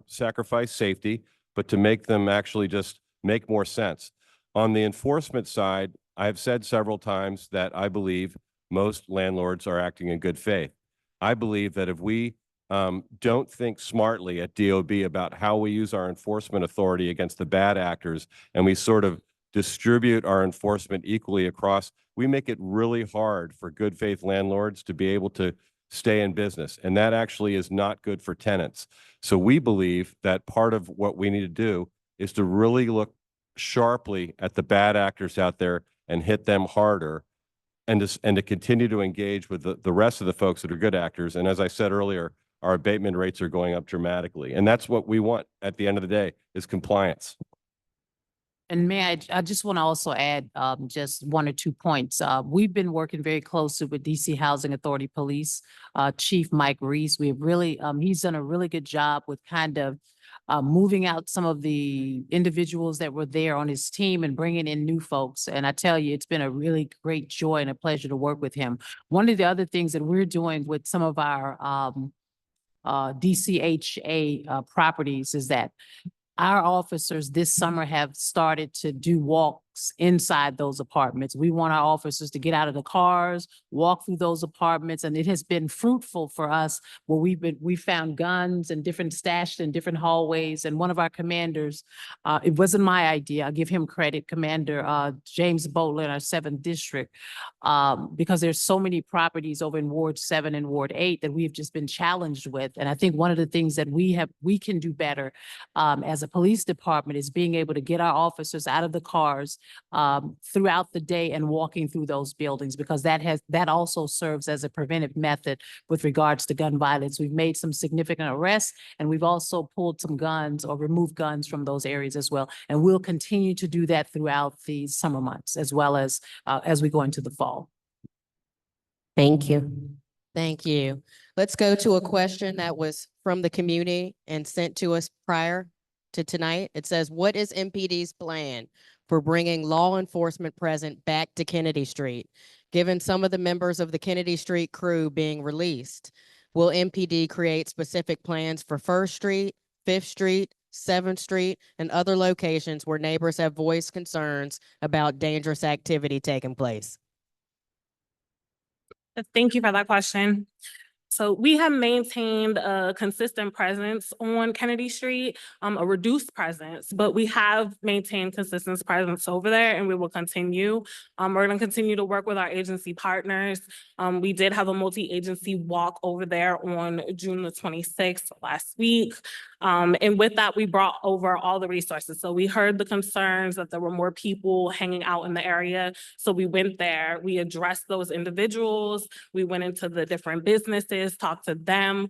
sacrifice safety, but to make them actually just make more sense. On the enforcement side, I've said several times that I believe most landlords are acting in good faith. I believe that if we don't think smartly at DOB about how we use our enforcement authority against the bad actors, and we sort of distribute our enforcement equally across, we make it really hard for good faith landlords to be able to stay in business. And that actually is not good for tenants. So we believe that part of what we need to do is to really look sharply at the bad actors out there and hit them harder, and to continue to engage with the rest of the folks that are good actors. And as I said earlier, our abatement rates are going up dramatically. And that's what we want at the end of the day, is compliance. And I just want to also add just 1 or 2 points. We've been working very closely with DC Housing Authority Police, Chief Mike Reese. We have really, he's done a really good job with kind of moving out some of the individuals that were there on his team and bringing in new folks. And I tell you, it's been a really great joy and a pleasure to work with him. One of the other things that we're doing with some of our DCHA properties is that our officers this summer have started to do walks inside those apartments. We want our officers to get out of the cars, walk through those apartments, and it has been fruitful for us where we found guns and different stashed in different hallways. And one of our commanders, it wasn't my idea, I'll give him credit, Commander James Bowler in our 7th district, because there's so many properties over in Ward 7 and Ward 8 that we've just been challenged with. And I think one of the things that we can do better as a police department is being able to get our officers out of the cars throughout the day and walking through those buildings, because that also serves as a preventive method with regards to gun violence. We've made some significant arrests, and we've also pulled some guns or removed guns from those areas as well. And we'll continue to do that throughout the summer months as well as we go into the fall. Thank you. Thank you. Let's go to a question that was from the community and sent to us prior to tonight. It says, what is MPD's plan for bringing law enforcement presence back to Kennedy Street, given some of the members of the Kennedy Street crew being released? Will MPD create specific plans for First Street, Fifth Street, 7th Street, and other locations where neighbors have voiced concerns about dangerous activity taking place? Thank you for that question. So we have maintained a consistent presence on Kennedy Street, a reduced presence, but we have maintained consistent presence over there, and we will continue. We're going to continue to work with our agency partners. We did have a multi-agency walk over there on June the 26th last week. And with that, we brought over all the resources. So we heard the concerns that there were more people hanging out in the area. So we went there, we addressed those individuals. We went into the different businesses, talked to them.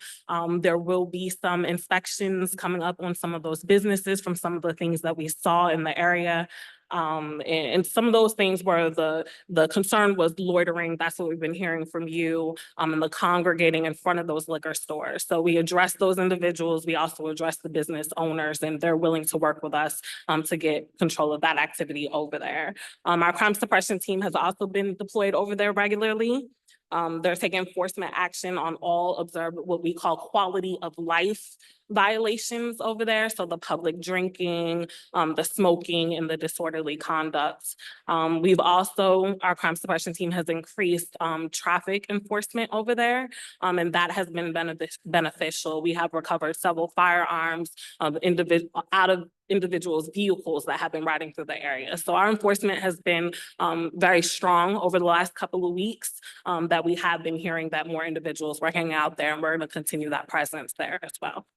There will be some inspections coming up on some of those businesses from some of the things that we saw in the area. And some of those things were the concern was loitering. That's what we've been hearing from you, and the congregating in front of those liquor stores. So we addressed those individuals. We also addressed the business owners, and they're willing to work with us to get control of that activity over there. Our crime suppression team has also been deployed over there regularly. They're taking enforcement action on all observed what we call quality of life violations over there. So the public drinking, the smoking, and the disorderly conduct. We've also, our crime suppression team has increased traffic enforcement over there, and that has been beneficial. We have recovered several firearms out of individuals' vehicles that have been riding through the area. So our enforcement has been very strong over the last couple of weeks, that we have been hearing that more individuals were hanging out there, and we're going to continue that presence there as well.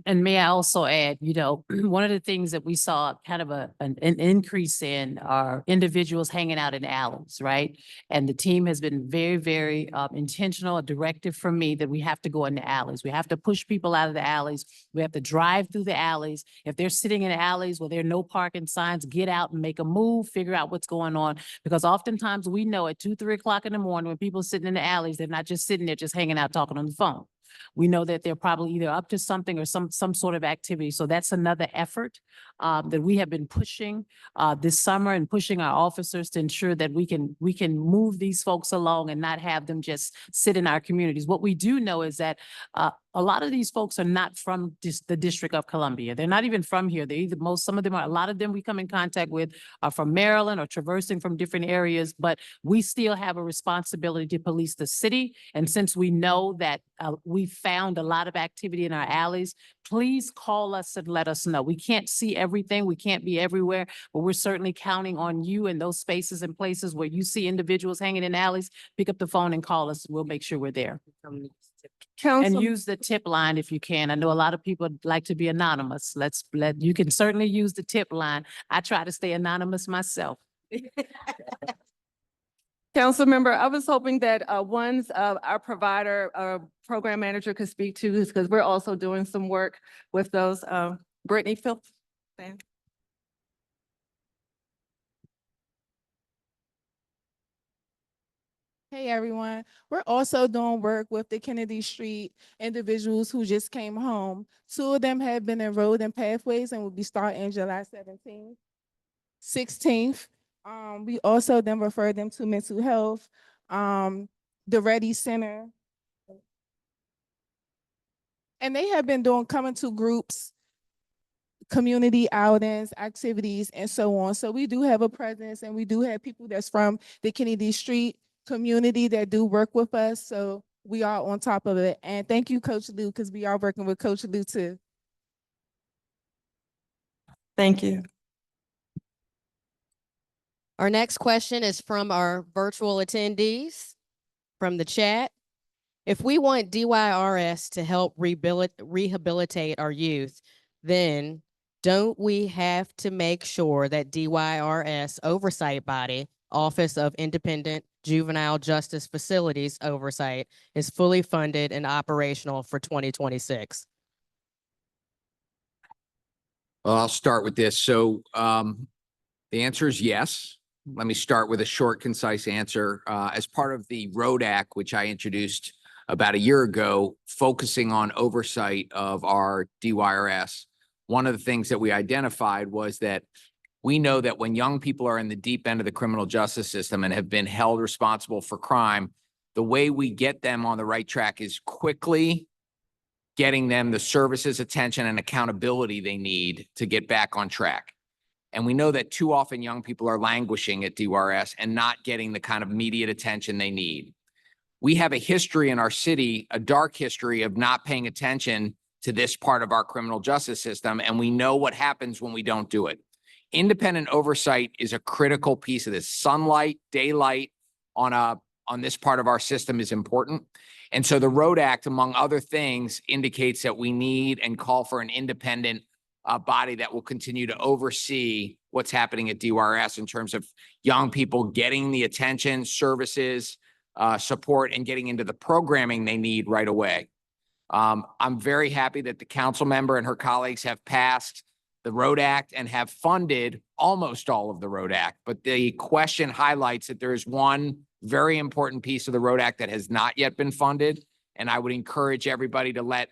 And may I also add, one of the things that we saw kind of an increase in are individuals hanging out in alleys, right? And the team has been very, very intentional, a directive from me that we have to go in the alleys. We have to push people out of the alleys. We have to drive through the alleys. If they're sitting in the alleys where there are no parking signs, get out and make a move, figure out what's going on. Because oftentimes we know at 2, 3 o'clock in the morning when people are sitting in the alleys, they're not just sitting there just hanging out talking on the phone. We know that they're probably either up to something or some sort of activity. So that's another effort that we have been pushing this summer, and pushing our officers to ensure that we can move these folks along and not have them just sit in our communities. What we do know is that a lot of these folks are not from the District of Columbia. They're not even from here. They're either some of them are, a lot of them we come in contact with are from Maryland or traversing from different areas, but we still have a responsibility to police the city. And since we know that we found a lot of activity in our alleys, please call us and let us know. We can't see everything. We can't be everywhere, but we're certainly counting on you in those spaces and places where you see individuals hanging in alleys. Pick up the phone and call us. We'll make sure we're there. And Council, use the tip line if you can. I know a lot of people like to be anonymous. You can certainly use the tip line. I try to stay anonymous myself. Council member, I was hoping that our provider, program manager could speak to this, because we're also doing some work with those. Brittany Phillips. Hey everyone, we're also doing work with the Kennedy Street individuals who just came home. 2 of them have been enrolled in Pathways and will be starting July 17th, 16th. We also then referred them to mental health, the Ready Center. And they have been coming to groups, community outings, activities, and so on. So we do have a presence and we do have people that's from the Kennedy Street community that do work with us. So we are on top of it. And thank you, Coach Lou, because we are working with Coach Lou too. Thank you. Our next question is from our virtual attendees from the chat. If we want DYRS to help rehabilitate our youth, then don't we have to make sure that DYRS oversight body, Office of Independent Juvenile Justice Facilities Oversight, is fully funded and operational for 2026? Well, I'll start with this. So the answer is yes. Let me start with a short, concise answer. As part of the Road Act, which I introduced about a year ago, focusing on oversight of our DYRS, one of the things that we identified was that we know that when young people are in the deep end of the criminal justice system and have been held responsible for crime, the way we get them on the right track is quickly getting them the services, attention, and accountability they need to get back on track. And we know that too often young people are languishing at DYRS and not getting the kind of immediate attention they need. We have a history in our city, a dark history of not paying attention to this part of our criminal justice system, and we know what happens when we don't do it. Independent oversight is a critical piece of this. Sunlight, daylight on this part of our system is important. And so the Road Act, among other things, indicates that we need and call for an independent body that will continue to oversee what's happening at DYRS in terms of young people getting the attention, services, support, and getting into the programming they need right away. I'm very happy that the council member and her colleagues have passed the Road Act and have funded almost all of the Road Act. But the question highlights that there is one very important piece of the Road Act that has not yet been funded. And I would encourage everybody to let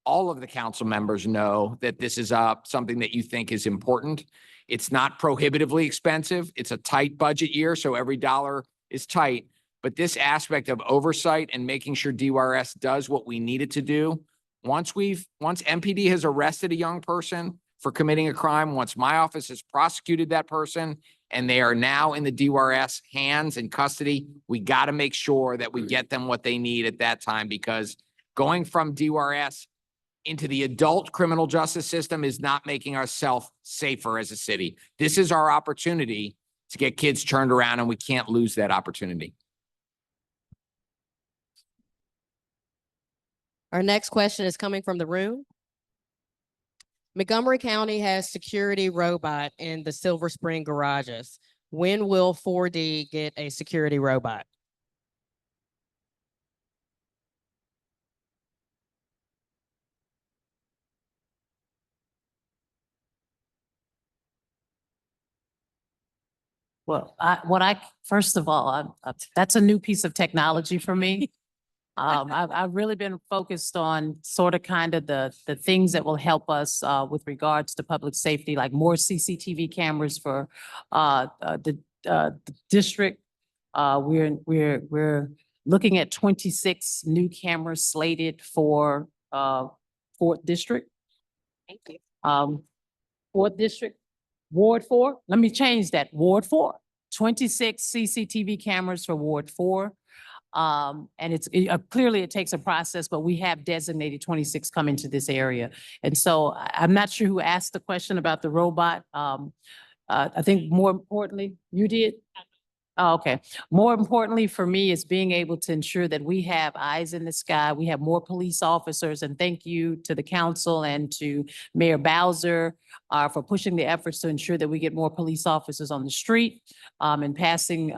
all of the council members know that this is something that you think is important. It's not prohibitively expensive. It's a tight budget year, so every dollar is tight. But this aspect of oversight and making sure DYRS does what we need it to do, once MPD has arrested a young person for committing a crime, once my office has prosecuted that person and they are now in the DYRS hands and custody, we got to make sure that we get them what they need at that time, because going from DYRS into the adult criminal justice system is not making ourselves safer as a city. This is our opportunity to get kids turned around, and we can't lose that opportunity. Our next question is coming from the room. Montgomery County has security robot in the Silver Spring garages. When will 4D get a security robot? Well, first of all, that's a new piece of technology for me. I've really been focused on sort of kind of the things that will help us with regards to public safety, like more CCTV cameras for the district. We're looking at 26 new cameras slated for 4th district. Thank you. 4th district, Ward 4. Let me change that. Ward 4. 26 CCTV cameras for Ward 4. And clearly it takes a process, but we have designated 26 coming to this area. And so I'm not sure who asked the question about the robot. I think more importantly, you did? Oh, okay. More importantly for me is being able to ensure that we have eyes in the sky. We have more police officers, and thank you to the council and to Mayor Bowser for pushing the efforts to ensure that we get more police officers on the street and passing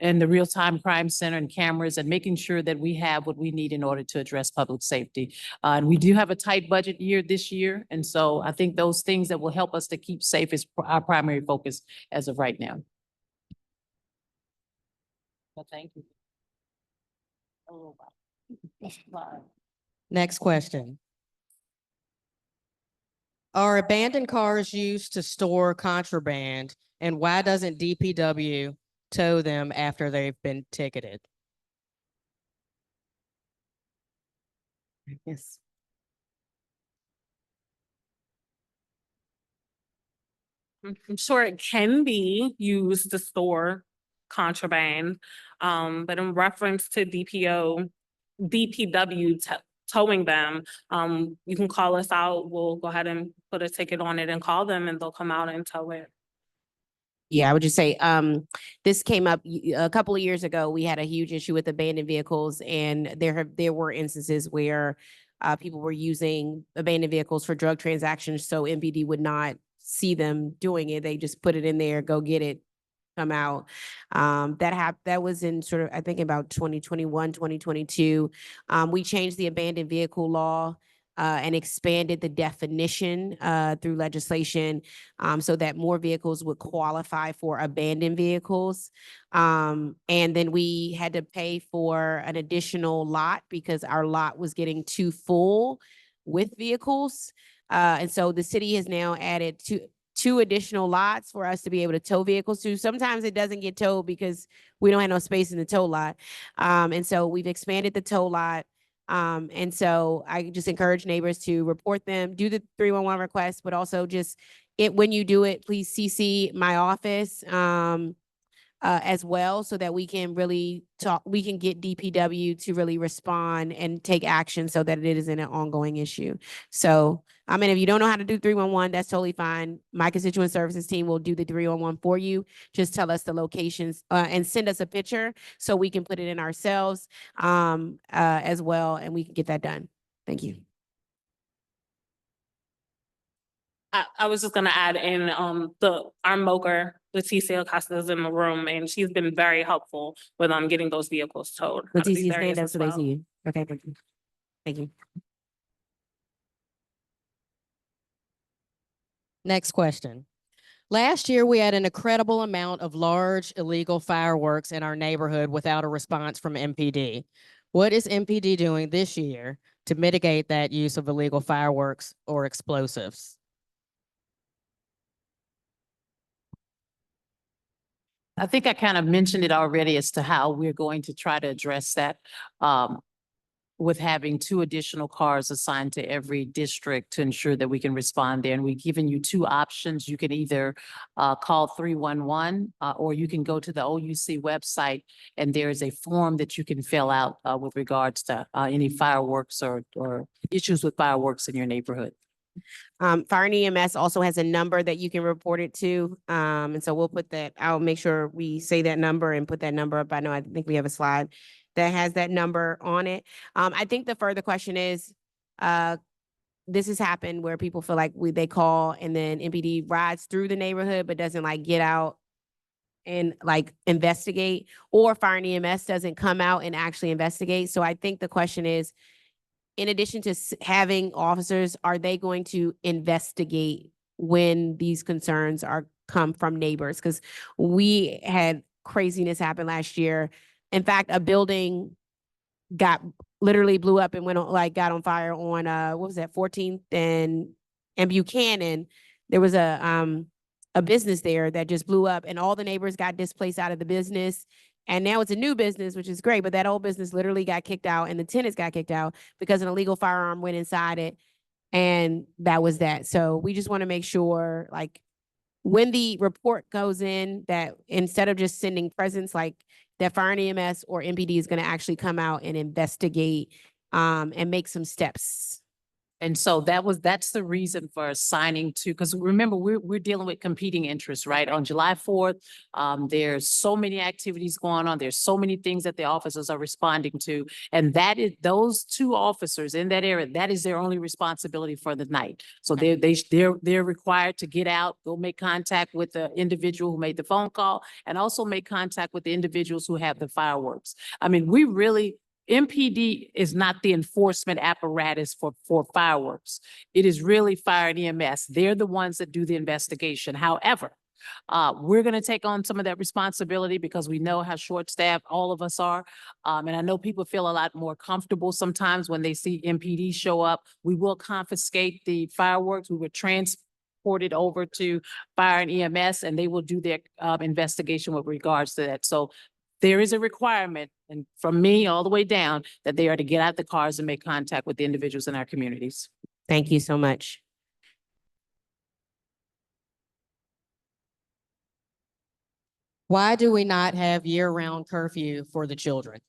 in the real-time crime center and cameras, and making sure that we have what we need in order to address public safety. And we do have a tight budget year this year. And so I think those things that will help us to keep safe is our primary focus as of right now. Well, thank you. Next question. Are abandoned cars used to store contraband, and why doesn't DPW tow them after they've been ticketed? Yes. I'm sure it can be used to store contraband, but in reference to DPW towing them, you can call us out. We'll go ahead and put a ticket on it and call them and they'll come out and tow it. Yeah, I would just say, this came up a couple of years ago. We had a huge issue with abandoned vehicles, and there were instances where people were using abandoned vehicles for drug transactions, so MPD would not see them doing it. They just put it in there, go get it, come out. That was in sort of, I think about 2021, 2022. We changed the abandoned vehicle law and expanded the definition through legislation so that more vehicles would qualify for abandoned vehicles. And then we had to pay for an additional lot because our lot was getting too full with vehicles. And so the city has now added two additional lots for us to be able to tow vehicles to. Sometimes it doesn't get towed because we don't have no space in the tow lot. And so we've expanded the tow lot. And so I just encourage neighbors to report them, do the 311 request, but also just when you do it, please CC my office as well, so that we can really we can get DPW to really respond and take action so that it isn't an ongoing issue. So, I mean, if you don't know how to do 311, that's totally fine. My constituent services team will do the 311 for you. Just tell us the locations and send us a picture so we can put it in ourselves as well, and we can get that done. Thank you. I was just gonna add in, our moker, Leticia Acosta, is in the room, and she's been very helpful with getting those vehicles towed. out of these Leticia, areas stand up as so they well. see you. Okay, thank you. Thank you. Next question. Last year, we had an incredible amount of large illegal fireworks in our neighborhood without a response from MPD. What is MPD doing this year to mitigate that use of illegal fireworks or explosives? I think I kind of mentioned it already as to how we're going to try to address that with having 2 additional cars assigned to every district to ensure that we can respond there. And we've given you 2 options. You can either call 311 or you can go to the OUC website, and there is a form that you can fill out with regards to any fireworks or issues with fireworks in your neighborhood. Fire and EMS also has a number that you can report it to. And so we'll put that, I'll make sure we say that number and put that number up. I think we have a slide that has that number on it. I think the further question is, this has happened where people feel like they call and then MPD rides through the neighborhood, but doesn't like get out and like investigate, or fire and EMS doesn't come out and actually investigate. So I think the question is, in addition to having officers, are they going to investigate when these concerns come from neighbors? Because we had craziness happen last year. In fact, a building literally blew up and got on fire on what was that, 14th and Buchanan. There was a business there that just blew up, and all the neighbors got displaced out of the business. And now it's a new business, which is great, but that old business literally got kicked out, and the tenants got kicked out because an illegal firearm went inside it. And that was that. So we just want to make sure, like, when the report goes in, that instead of just sending presents, like that fire and EMS or MPD is going to actually come out and investigate and make some steps. And so that's the reason for assigning to, because remember, we're dealing with competing interests, right? On July 4th, there's so many activities going on. There's so many things that the officers are responding to. And that is those 2 officers in that area, that is their only responsibility for the night. So they're required to get out, go make contact with the individual who made the phone call, and also make contact with the individuals who have the fireworks. I mean, MPD is not the enforcement apparatus for fireworks. It is really fire and EMS. They're the ones that do the investigation. However, We're going to take on some of that responsibility because we know how short-staffed all of us are. And I know people feel a lot more comfortable sometimes when they see MPD show up. We will confiscate the fireworks. We will transport it over to fire and EMS, and they will do their investigation with regards to that. So there is a requirement, and from me all the way down, that they are to get out the cars and make contact with the individuals in our communities. Thank you so much. Why do we not have year-round curfew for the children?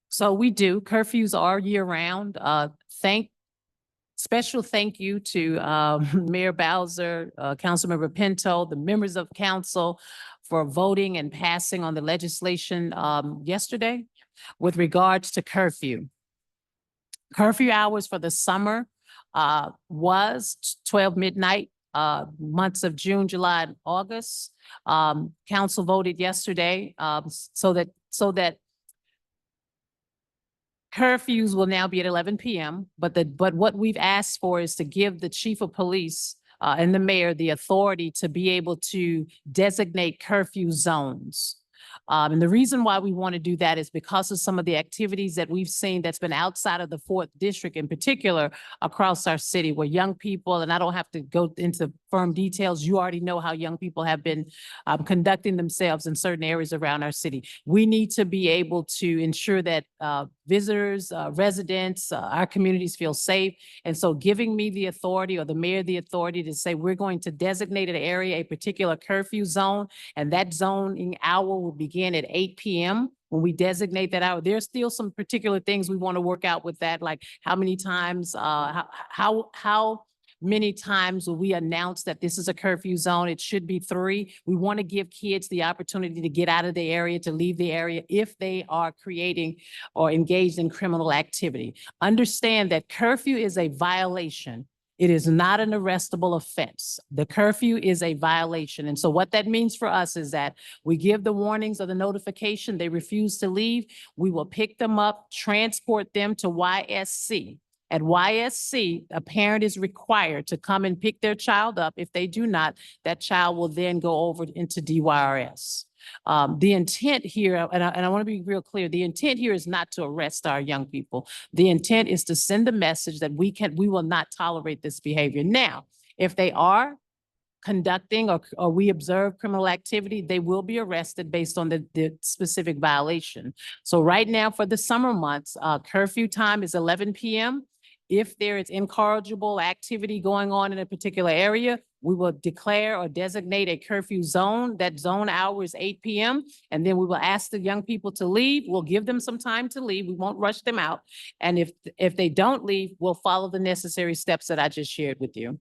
So we do. Curfews are year-round. Special thank you to Mayor Bowser, Councilmember Pinto, the members of council for voting and passing on the legislation yesterday with regards to curfew. Curfew hours for the summer was 12 midnight, months of June, July, and August. Council voted yesterday so that curfews will now be at 11 p.m. But what we've asked for is to give the chief of police and the mayor the authority to be able to designate curfew zones. And the reason why we want to do that is because of some of the activities that we've seen that's been outside of the 4th District in particular across our city, where young people, and I don't have to go into firm details, you already know how young people have been conducting themselves in certain areas around our city. We need to be able to ensure that visitors, residents, our communities feel safe. And so giving me the authority, or the mayor the authority, to say we're going to designate an area, a particular curfew zone, and that zoning hour will begin at 8 p.m. When we designate that hour, there's still some particular things we want to work out with that, like how many times, how many times will we announce that this is a curfew zone? It should be 3. We want to give kids the opportunity to get out of the area, to leave the area if they are creating or engaged in criminal activity. Understand that curfew is a violation. It is not an arrestable offense. The curfew is a violation. And so what that means for us is that we give the warnings or the notification, they refuse to leave. We will pick them up, transport them to YSC. At YSC, a parent is required to come and pick their child up. If they do not, that child will then go over into DYRS. The intent here, and I want to be real clear, the intent here is not to arrest our young people. The intent is to send a message that we will not tolerate this behavior. Now, if they are conducting or we observe criminal activity, they will be arrested based on the specific violation. So right now for the summer months, curfew time is 11 p.m. If there is incorrigible activity going on in a particular area, we will declare or designate a curfew zone. That zone hour is 8 p.m. And then we will ask the young people to leave. We'll give them some time to leave. We won't rush them out. And if they don't leave, we'll follow the necessary steps that I just shared with you.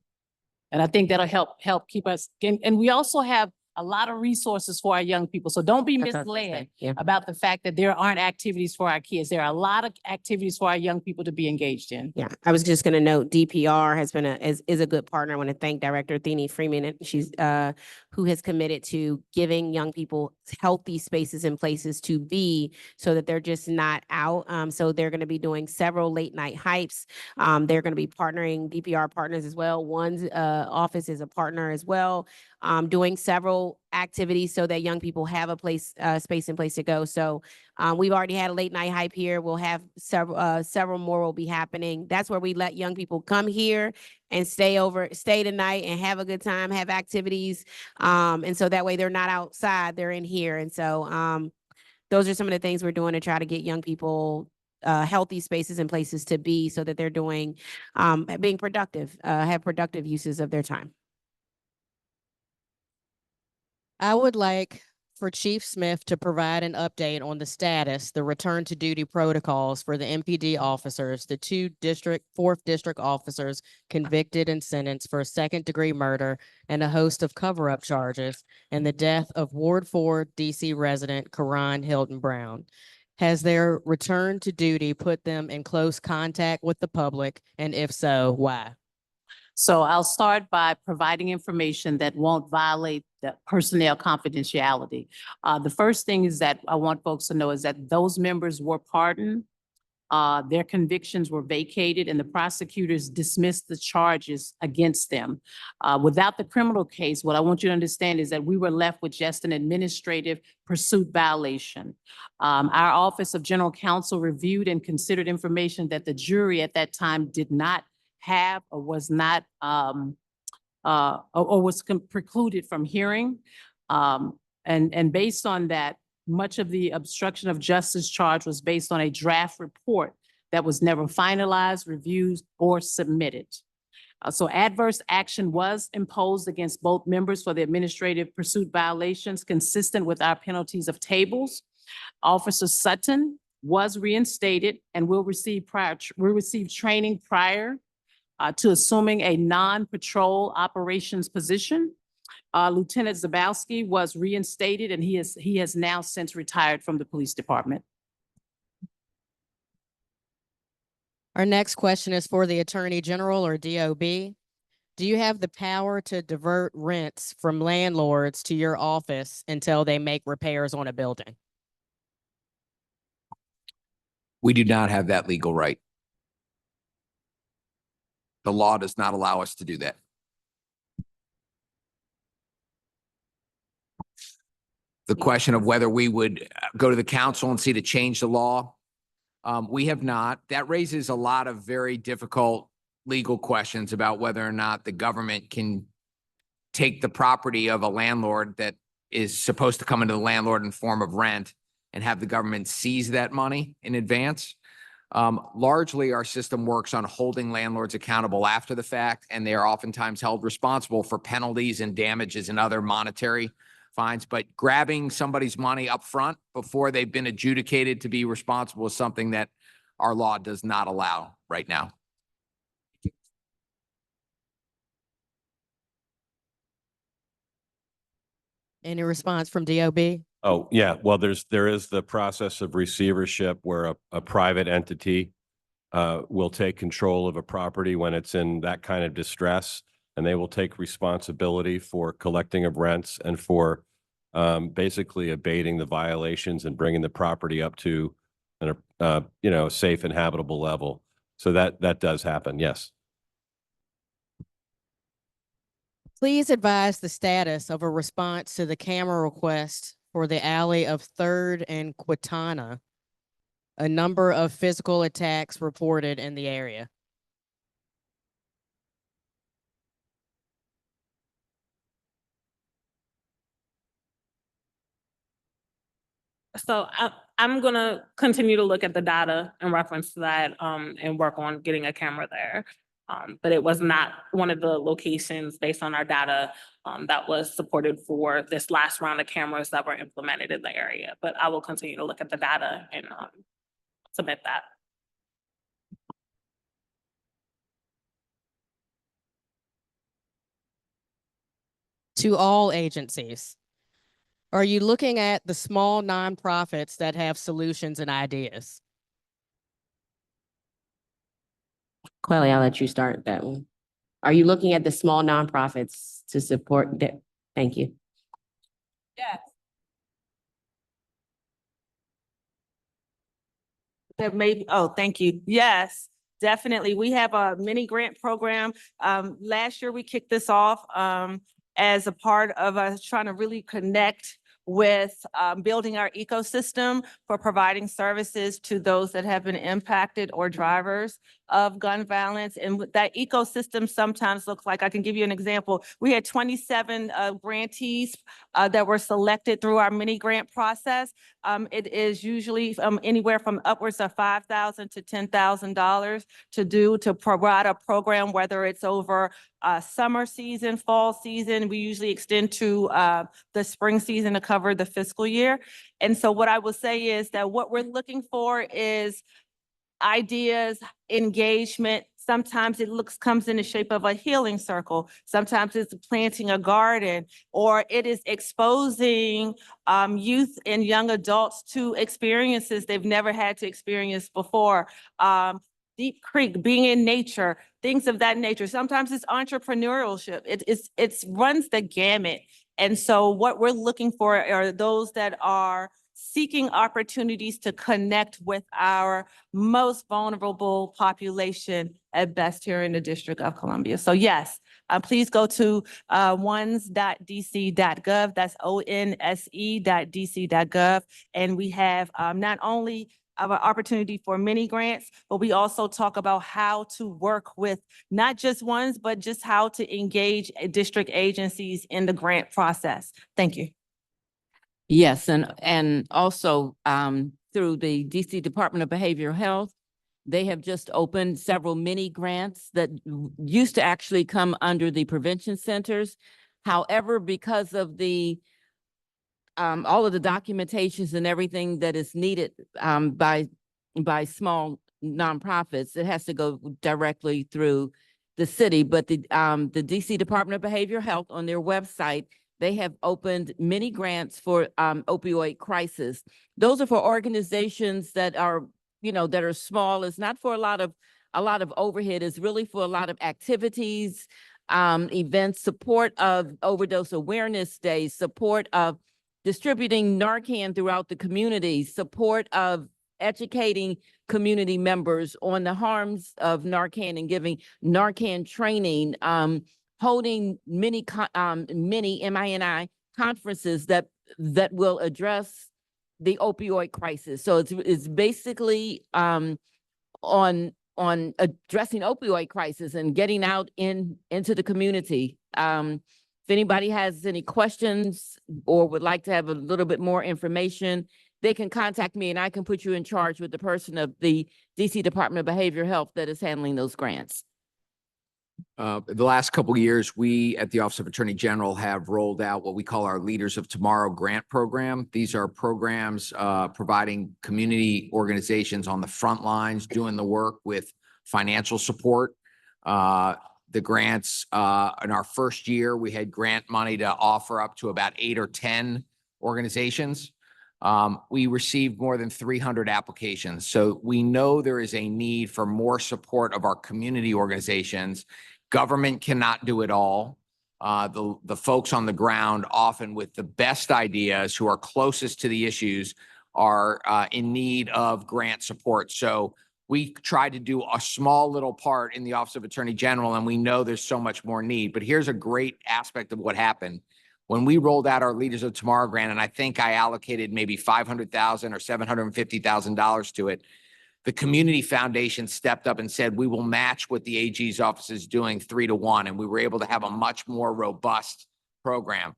And I think that'll help keep us. And we also have a lot of resources for our young people. So don't be That's what I was gonna say, misled yeah. about the fact that there aren't activities for our kids. There are a lot of activities for our young people to be engaged in. Yeah, I was just gonna note DPR has been is a good partner. I want to thank Director Athene Freeman, and she's who has committed to giving young people healthy spaces and places to be so that they're just not out. So they're going to be doing several late night hypes. They're going to be partnering DPR partners as well. One's office is a partner as well, doing several activities so that young people have a place, space and place to go. So we've already had a late night hype here. We'll have several more will be happening. That's where we let young people come here and stay tonight and have a good time, have activities. And so that way they're not outside, they're in here. And so those are some of the things we're doing to try to get young people healthy spaces and places to be so that they're doing, being productive, have productive uses of their time. I would like for Chief Smith to provide an update on the status, the return to duty protocols for the MPD officers, the 4th district officers convicted and sentenced for a 2nd-degree murder and a host of cover-up charges, and the death of Ward 4 DC resident Karan Hilton Brown. Has their return to duty put them in close contact with the public? And if so, why? So I'll start by providing information that won't violate the personnel confidentiality. The first thing is that I want folks to know is that those members were pardoned. Their convictions were vacated and the prosecutors dismissed the charges against them. Without the criminal case, what I want you to understand is that we were left with just an administrative pursuit violation. Our Office of General Counsel reviewed and considered information that the jury at that time did not have or was not, or was precluded from hearing. And based on that, much of the obstruction of justice charge was based on a draft report that was never finalized, reviewed, or submitted. So adverse action was imposed against both members for the administrative pursuit violations consistent with our penalties of tables. Officer Sutton was reinstated and will receive training prior to assuming a non-patrol operations position. Lieutenant Zabowski was reinstated and he has now since retired from the police department. Our next question is for the Attorney General or DOB. Do you have the power to divert rents from landlords to your office until they make repairs on a building? We do not have that legal right. The law does not allow us to do that. The question of whether we would go to the council and see to change the law, we have not. That raises a lot of very difficult legal questions about whether or not the government can take the property of a landlord that is supposed to come into the landlord in form of rent and have the government seize that money in advance. Largely, our system works on holding landlords accountable after the fact, and they are oftentimes held responsible for penalties and damages and other monetary fines. But grabbing somebody's money up front before they've been adjudicated to be responsible is something that our law does not allow right now. Any response from DOB? Oh, yeah. Well, there is the process of receivership where a private entity will take control of a property when it's in that kind of distress, and they will take responsibility for collecting of rents and for basically abating the violations and bringing the property up to a safe and habitable level. So that does happen. Yes. Please advise the status of a response to the camera request for the alley of 3rd and Quintana. A number of physical attacks reported in the area. So I'm gonna continue to look at the data in reference to that and work on getting a camera there. But it was not one of the locations based on our data that was supported for this last round of cameras that were implemented in the area. But I will continue to look at the data and submit that. To all agencies, are you looking at the small nonprofits that have solutions and ideas? Quelly, I'll let you start that one. Are you looking at the small nonprofits to support that? Thank you. Yes. That may, oh, thank you. Yes, definitely. We have a mini grant program. Last year we kicked this off as a part of us trying to really connect with building our ecosystem for providing services to those that have been impacted or drivers of gun violence. And that ecosystem sometimes looks like, I can give you an example. We had 27 grantees that were selected through our mini grant process. It is usually anywhere from upwards of $5,000 to $10,000 to provide a program, whether it's over summer season, fall season. We usually extend to the spring season to cover the fiscal year. And so what I will say is that what we're looking for is ideas, engagement. Sometimes it comes in the shape of a healing circle. Sometimes it's planting a garden, or it is exposing youth and young adults to experiences they've never had to experience before. Deep Creek, being in nature, things of that nature. Sometimes it's entrepreneurship. It runs the gamut. And so what we're looking for are those that are seeking opportunities to connect with our most vulnerable population at best here in the District of Columbia. So yes, please go to ones.dc.gov. That's onse.dc.gov. And we have not only an opportunity for mini grants, but we also talk about how to work with not just ones, but just how to engage district agencies in the grant process. Thank you. Yes, and also through the DC Department of Behavioral Health, they have just opened several mini grants that used to actually come under the prevention centers. However, because of the all of the documentations and everything that is needed by small nonprofits, it has to go directly through the city. But the DC Department of Behavioral Health on their website, they have opened many grants for opioid crisis. Those are for organizations that are, that are small. It's not for a lot of overhead. It's really for a lot of activities, events, support of overdose awareness days, support of distributing Narcan throughout the community, support of educating community members on the harms of Narcan and giving Narcan training, holding many MINI conferences that will address the opioid crisis. So it's basically on addressing opioid crisis and getting out into the community. If anybody has any questions or would like to have a little bit more information, they can contact me and I can put you in charge with the person of the DC Department of Behavioral Health that is handling those grants. The last couple of years, we at the Office of Attorney General have rolled out what we call our Leaders of Tomorrow grant program. These are programs providing community organizations on the front lines doing the work with financial support. The grants in our first year, we had grant money to offer up to about 8 or 10 organizations. We received more than 300 applications. So we know there is a need for more support of our community organizations. Government cannot do it all. The folks on the ground, often with the best ideas, who are closest to the issues, are in need of grant support. So we try to do a small little part in the Office of Attorney General, and we know there's so much more need. But here's a great aspect of what happened. When we rolled out our Leaders of Tomorrow grant, and I think I allocated maybe $500,000 or $750,000 to it, the community foundation stepped up and said, we will match what the AG's office is doing 3-to-1. And we were able to have a much more robust program.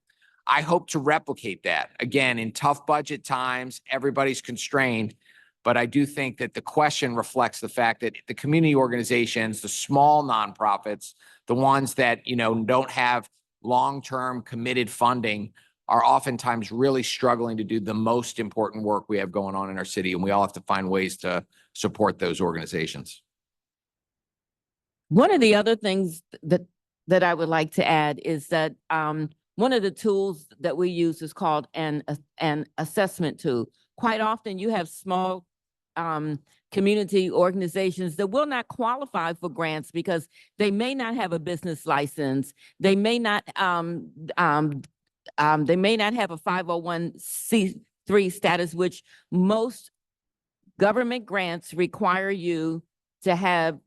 I hope to replicate that. Again, in tough budget times, everybody's constrained. But I do think that the question reflects the fact that the community organizations, the small nonprofits, the ones that, don't have long-term committed funding, are oftentimes really struggling to do the most important work we have going on in our city. And we all have to find ways to support those organizations. One of the other things that I would like to add is that one of the tools that we use is called an assessment tool. Quite often you have small community organizations that will not qualify for grants because they may not have a business license. They may not have a 501c3 status, which most government grants require you to have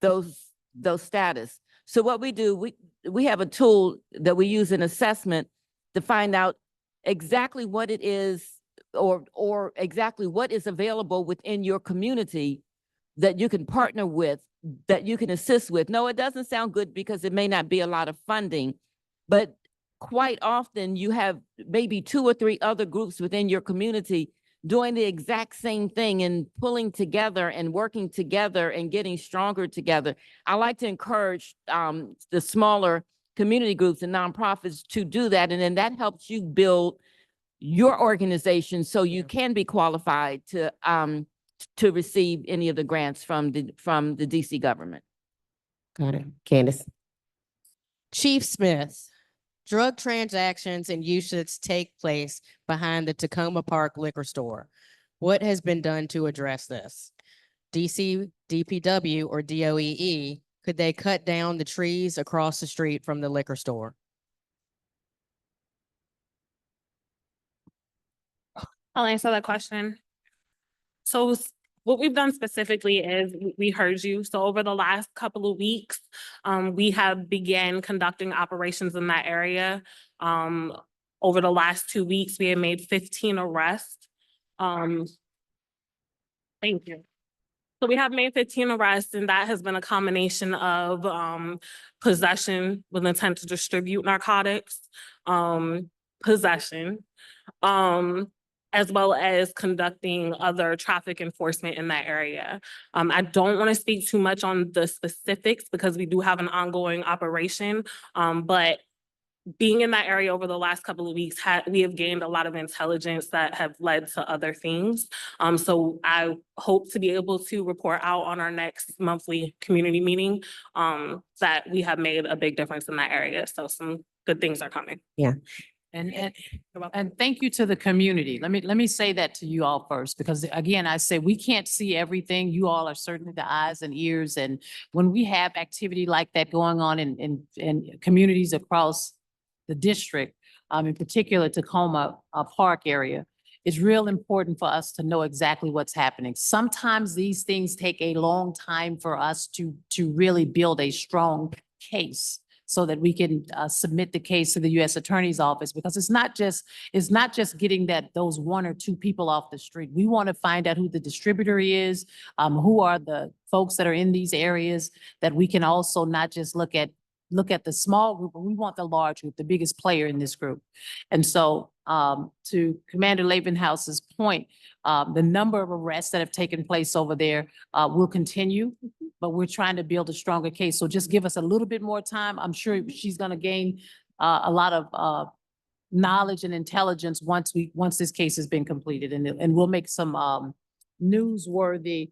those status. So what we do, we have a tool that we use in assessment to find out exactly what it is or exactly what is available within your community that you can partner with, that you can assist with. No, it doesn't sound good because it may not be a lot of funding, but quite often you have maybe 2 or 3 other groups within your community doing the exact same thing and pulling together and working together and getting stronger together. I like to encourage the smaller community groups and nonprofits to do that. And then that helps you build your organization so you can be qualified to receive any of the grants from the DC government. Got it. Candace. Chief Smith, drug transactions and usage take place behind the Tacoma Park liquor store. What has been done to address this? DC, DPW, or DOEE, could they cut down the trees across the street from the liquor store? I'll answer that question. So what we've done specifically is we heard you. So over the last couple of weeks, we have began conducting operations in that area. Over the last 2 weeks, we have made 15 arrests. Thank you. So we have made 15 arrests, and that has been a combination of possession with intent to distribute narcotics, possession, as well as conducting other traffic enforcement in that area. I don't want to speak too much on the specifics because we do have an ongoing operation, but being in that area over the last couple of weeks, we have gained a lot of intelligence that have led to other things. So I hope to be able to report out on our next monthly community meeting that we have made a big difference in that area. So some good things are coming. And thank you to the community. Let me say that to you all first, because again, I say we can't see everything. You all are certainly the eyes and ears. And when we have activity like that going on in communities across the district, in particular Tacoma Park area, it's real important for us to know exactly what's happening. Sometimes these things take a long time for us to really build a strong case so that we can submit the case to the U.S. Attorney's Office, because it's not just getting those 1 or 2 people off the street. We want to find out who the distributor is, who are the folks that are in these areas, that we can also not just look at the small group, but we want the large group, the biggest player in this group. And so to Commander Lavenhouse's point, the number of arrests that have taken place over there will continue, but we're trying to build a stronger case. So just give us a little bit more time. I'm sure she's going to gain a lot of knowledge and intelligence once this case has been completed, and we'll make some newsworthy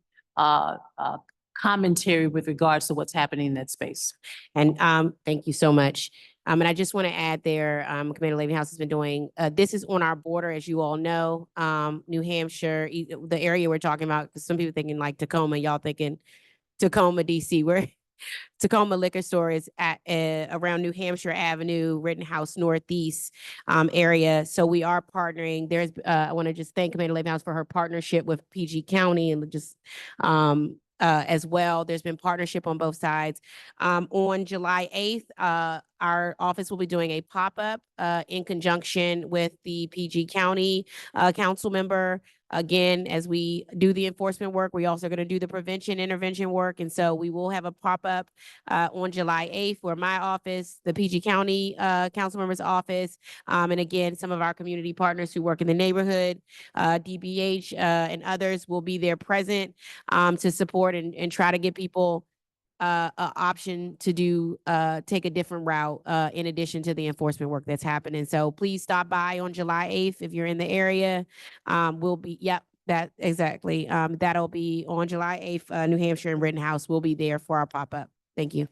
commentary with regards to what's happening in that space. And thank you so much. And I just want to add there, Commander Lavenhouse has been doing, this is on our border, as you all know, New Hampshire, the area we're talking about, because some people thinking like Tacoma, y'all thinking Tacoma, DC. We're Tacoma Liquor Store is at around New Hampshire Avenue, Rittenhouse Northeast area. So we are partnering. There's I want to just thank Commander Lavenhouse for her partnership with PG County and just as well. There's been partnership on both sides. On July 8th, our office will be doing a pop-up in conjunction with the PG County council member. Again, as we do the enforcement work, we also going to do the prevention intervention work. And so we will have a pop-up on July 8th where my office, the PG County council member's office, and again, some of our community partners who work in the neighborhood, DBH and others will be there present to support and try to get people an option to do take a different route in addition to the enforcement work that's happening. So please stop by on July 8th if you're in the area. We'll be, yep, that exactly. That'll be on July 8th, New Hampshire and Rittenhouse will be there for our pop-up. Thank you.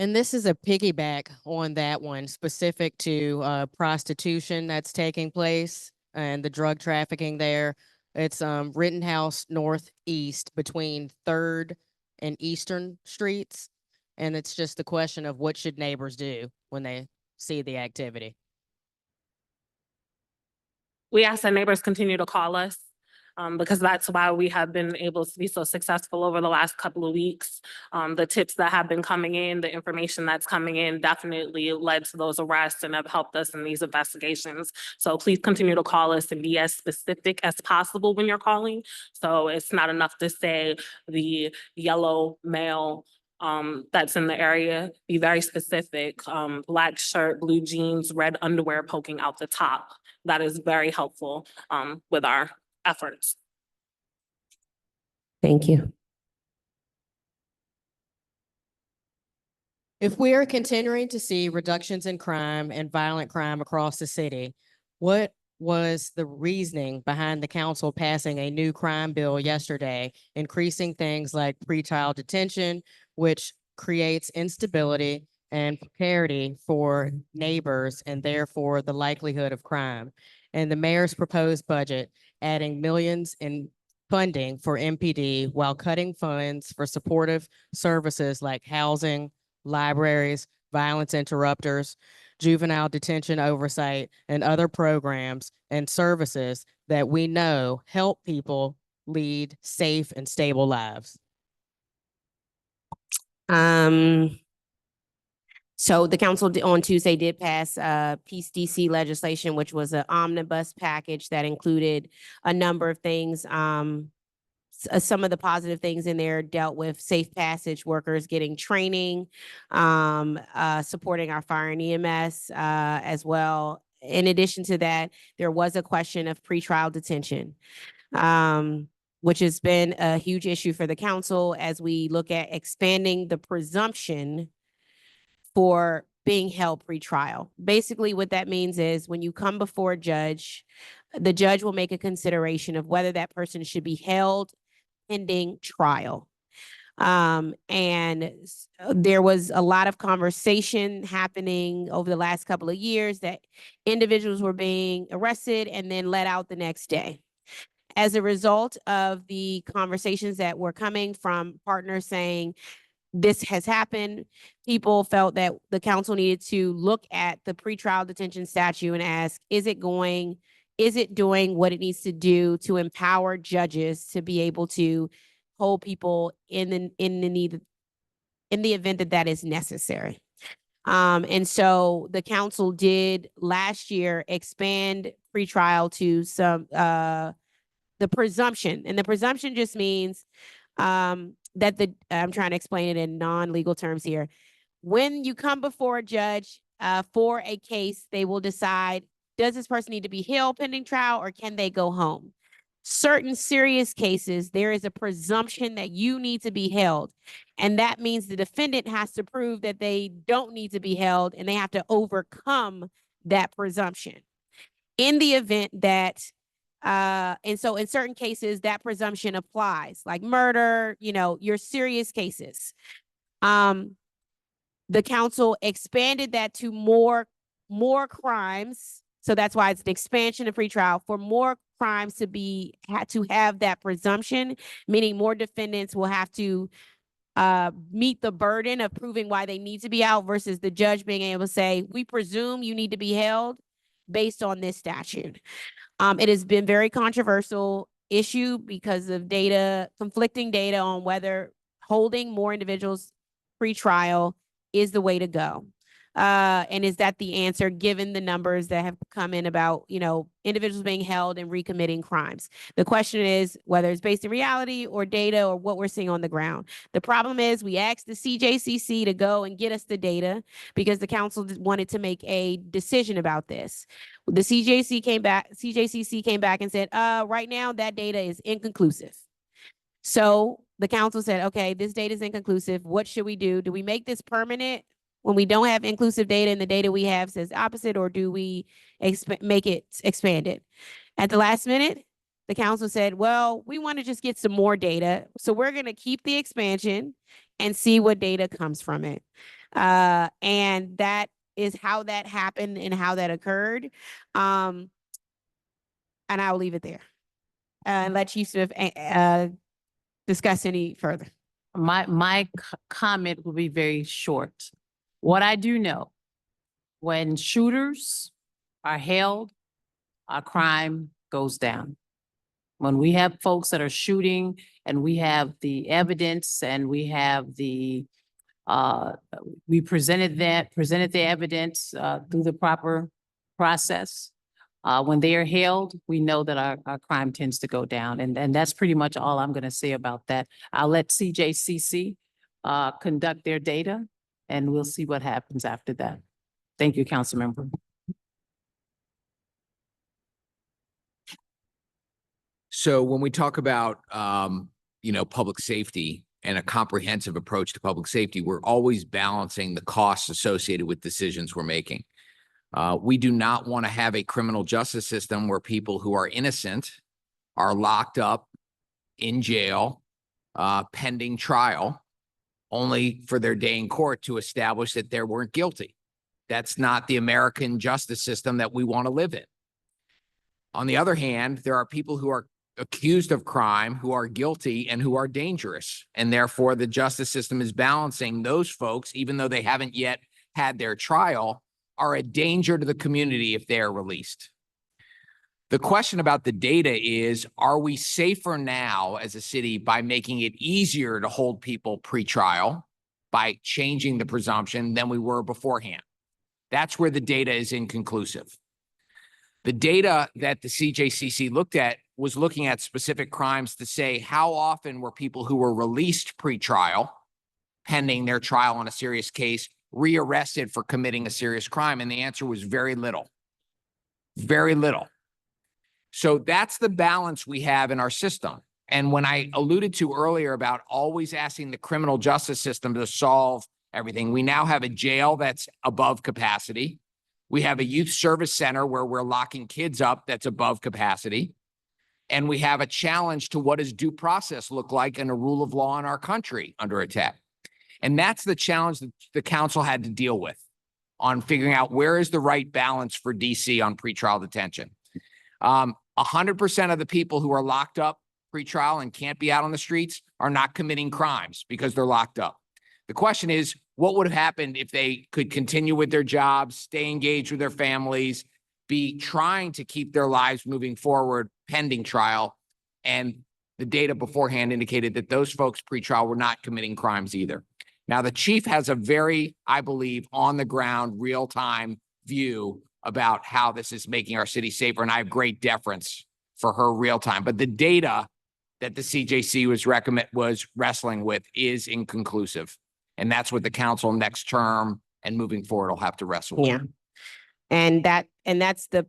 And this is a piggyback on that one, specific to prostitution that's taking place and the drug trafficking there. It's Rittenhouse Northeast between 3rd and Eastern Streets. And it's just the question of what should neighbors do when they see the activity. We ask that neighbors continue to call us because that's why we have been able to be so successful over the last couple of weeks. The tips that have been coming in, the information that's coming in definitely led to those arrests and have helped us in these investigations. So please continue to call us and be as specific as possible when you're calling. So it's not enough to say the yellow male that's in the area. Be very specific. Black shirt, blue jeans, red underwear poking out the top. That is very helpful with our efforts. Thank you. If we are continuing to see reductions in crime and violent crime across the city, what was the reasoning behind the council passing a new crime bill yesterday, increasing things like pretrial detention, which creates instability and precarity for neighbors and therefore the likelihood of crime? And the mayor's proposed budget adding millions in funding for MPD while cutting funds for supportive services like housing, libraries, violence interrupters. juvenile detention oversight, and other programs and services that we know help people lead safe and stable lives. So the council on Tuesday did pass Peace DC legislation, which was an omnibus package that included a number of things. Some of the positive things in there dealt with safe passage workers getting training, supporting our fire and EMS as well. In addition to that, there was a question of pretrial detention, which has been a huge issue for the council as we look at expanding the presumption for being held pretrial. Basically, what that means is when you come before a judge, the judge will make a consideration of whether that person should be held pending trial. There was a lot of conversation happening over the last couple of years that individuals were being arrested and then let out the next day. As a result of the conversations that were coming from partners saying, this has happened, people felt that the council needed to look at the pretrial detention statute and ask, is it doing what it needs to do to empower judges to be able to hold people in the event that that is necessary? And so the council did last year expand pretrial to some the presumption, and the presumption just means that I'm trying to explain it in non-legal terms here. When you come before a judge for a case, they will decide, does this person need to be held pending trial or can they go home? Certain serious cases, there is a presumption that you need to be held. And that means the defendant has to prove that they don't need to be held and they have to overcome that presumption. In the event that and so in certain cases, that presumption applies, like murder, your serious cases. The council expanded that to more crimes. So that's why it's an expansion of pretrial for more crimes to have that presumption, meaning more defendants will have to meet the burden of proving why they need to be out versus the judge being able to say, we presume you need to be held based on this statute. It has been very controversial issue because of conflicting data on whether holding more individuals pre-trial is the way to go. And is that the answer given the numbers that have come in about, individuals being held and recommitting crimes? The question is whether it's based in reality or data or what we're seeing on the ground. The problem is we asked the CJCC to go and get us the data because the council wanted to make a decision about this. The CJCC came back and said, right now that data is inconclusive. So the council said, okay, this data is inconclusive. What should we do? Do we make this permanent when we don't have inclusive data and the data we have says opposite, or do we make it expanded? At the last minute, the council said, well, we want to just get some more data. So we're going to keep the expansion and see what data comes from it. And that is how that happened and how that occurred. And I'll leave it there and let Chief Smith discuss any further. My comment will be very short. What I do know, when shooters are held, our crime goes down. When we have folks that are shooting and we have the evidence and we have we presented the evidence through the proper process. When they are held, we know that our crime tends to go down. And that's pretty much all I'm going to say about that. I'll let CJCC conduct their data and we'll see what happens after that. Thank you, Councilmember. So when we talk about, public safety and a comprehensive approach to public safety, we're always balancing the costs associated with decisions we're making. We do not want to have a criminal justice system where people who are innocent are locked up in jail, pending trial, only for their day in court to establish that they weren't guilty. That's not the American justice system that we want to live in. On the other hand, there are people who are accused of crime, who are guilty and who are dangerous. And therefore, the justice system is balancing those folks, even though they haven't yet had their trial, are a danger to the community if they are released. The question about the data is, are we safer now as a city by making it easier to hold people pretrial by changing the presumption than we were beforehand? That's where the data is inconclusive. The data that the CJCC looked at was looking at specific crimes to say how often were people who were released pretrial, pending their trial on a serious case, rearrested for committing a serious crime? And the answer was very little. Very little. So that's the balance we have in our system. And when I alluded to earlier about always asking the criminal justice system to solve everything, we now have a jail that's above capacity. We have a youth service center where we're locking kids up that's above capacity. And we have a challenge to what does due process look like and a rule of law in our country under attack. And that's the challenge that the council had to deal with on figuring out where is the right balance for DC on pretrial detention. 100% of the people who are locked up pretrial and can't be out on the streets are not committing crimes because they're locked up. The question is, what would have happened if they could continue with their jobs, stay engaged with their families, be trying to keep their lives moving forward pending trial? And the data beforehand indicated that those folks pretrial were not committing crimes either. Now, the chief has a very, I believe, on the ground, real-time view about how this is making our city safer, and I have great deference for her real time. But the data that the CJC was wrestling with is inconclusive, and that's what the council next term and moving forward will have to wrestle with. Yeah. And that's the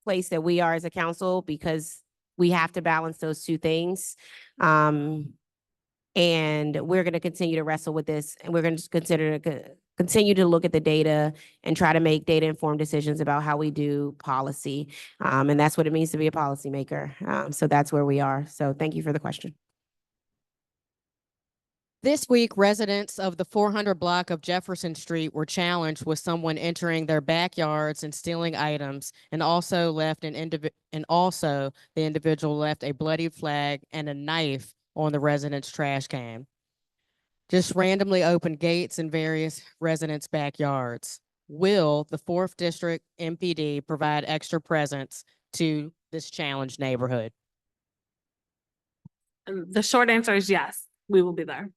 place that we are as a council, because we have to balance those two things. And we're going to continue to wrestle with this, and we're going to continue to look at the data and try to make data-informed decisions about how we do policy. And that's what it means to be a policymaker. So that's where we are. So thank you for the question. This week, residents of the 400 block of Jefferson Street were challenged with someone entering their backyards and stealing items, and also the individual left a bloody flag and a knife on the resident's trash can. Just randomly opened gates in various residents' backyards. Will the 4th District MPD provide extra presence to this challenged neighborhood? And the short answer is yes, we will be there.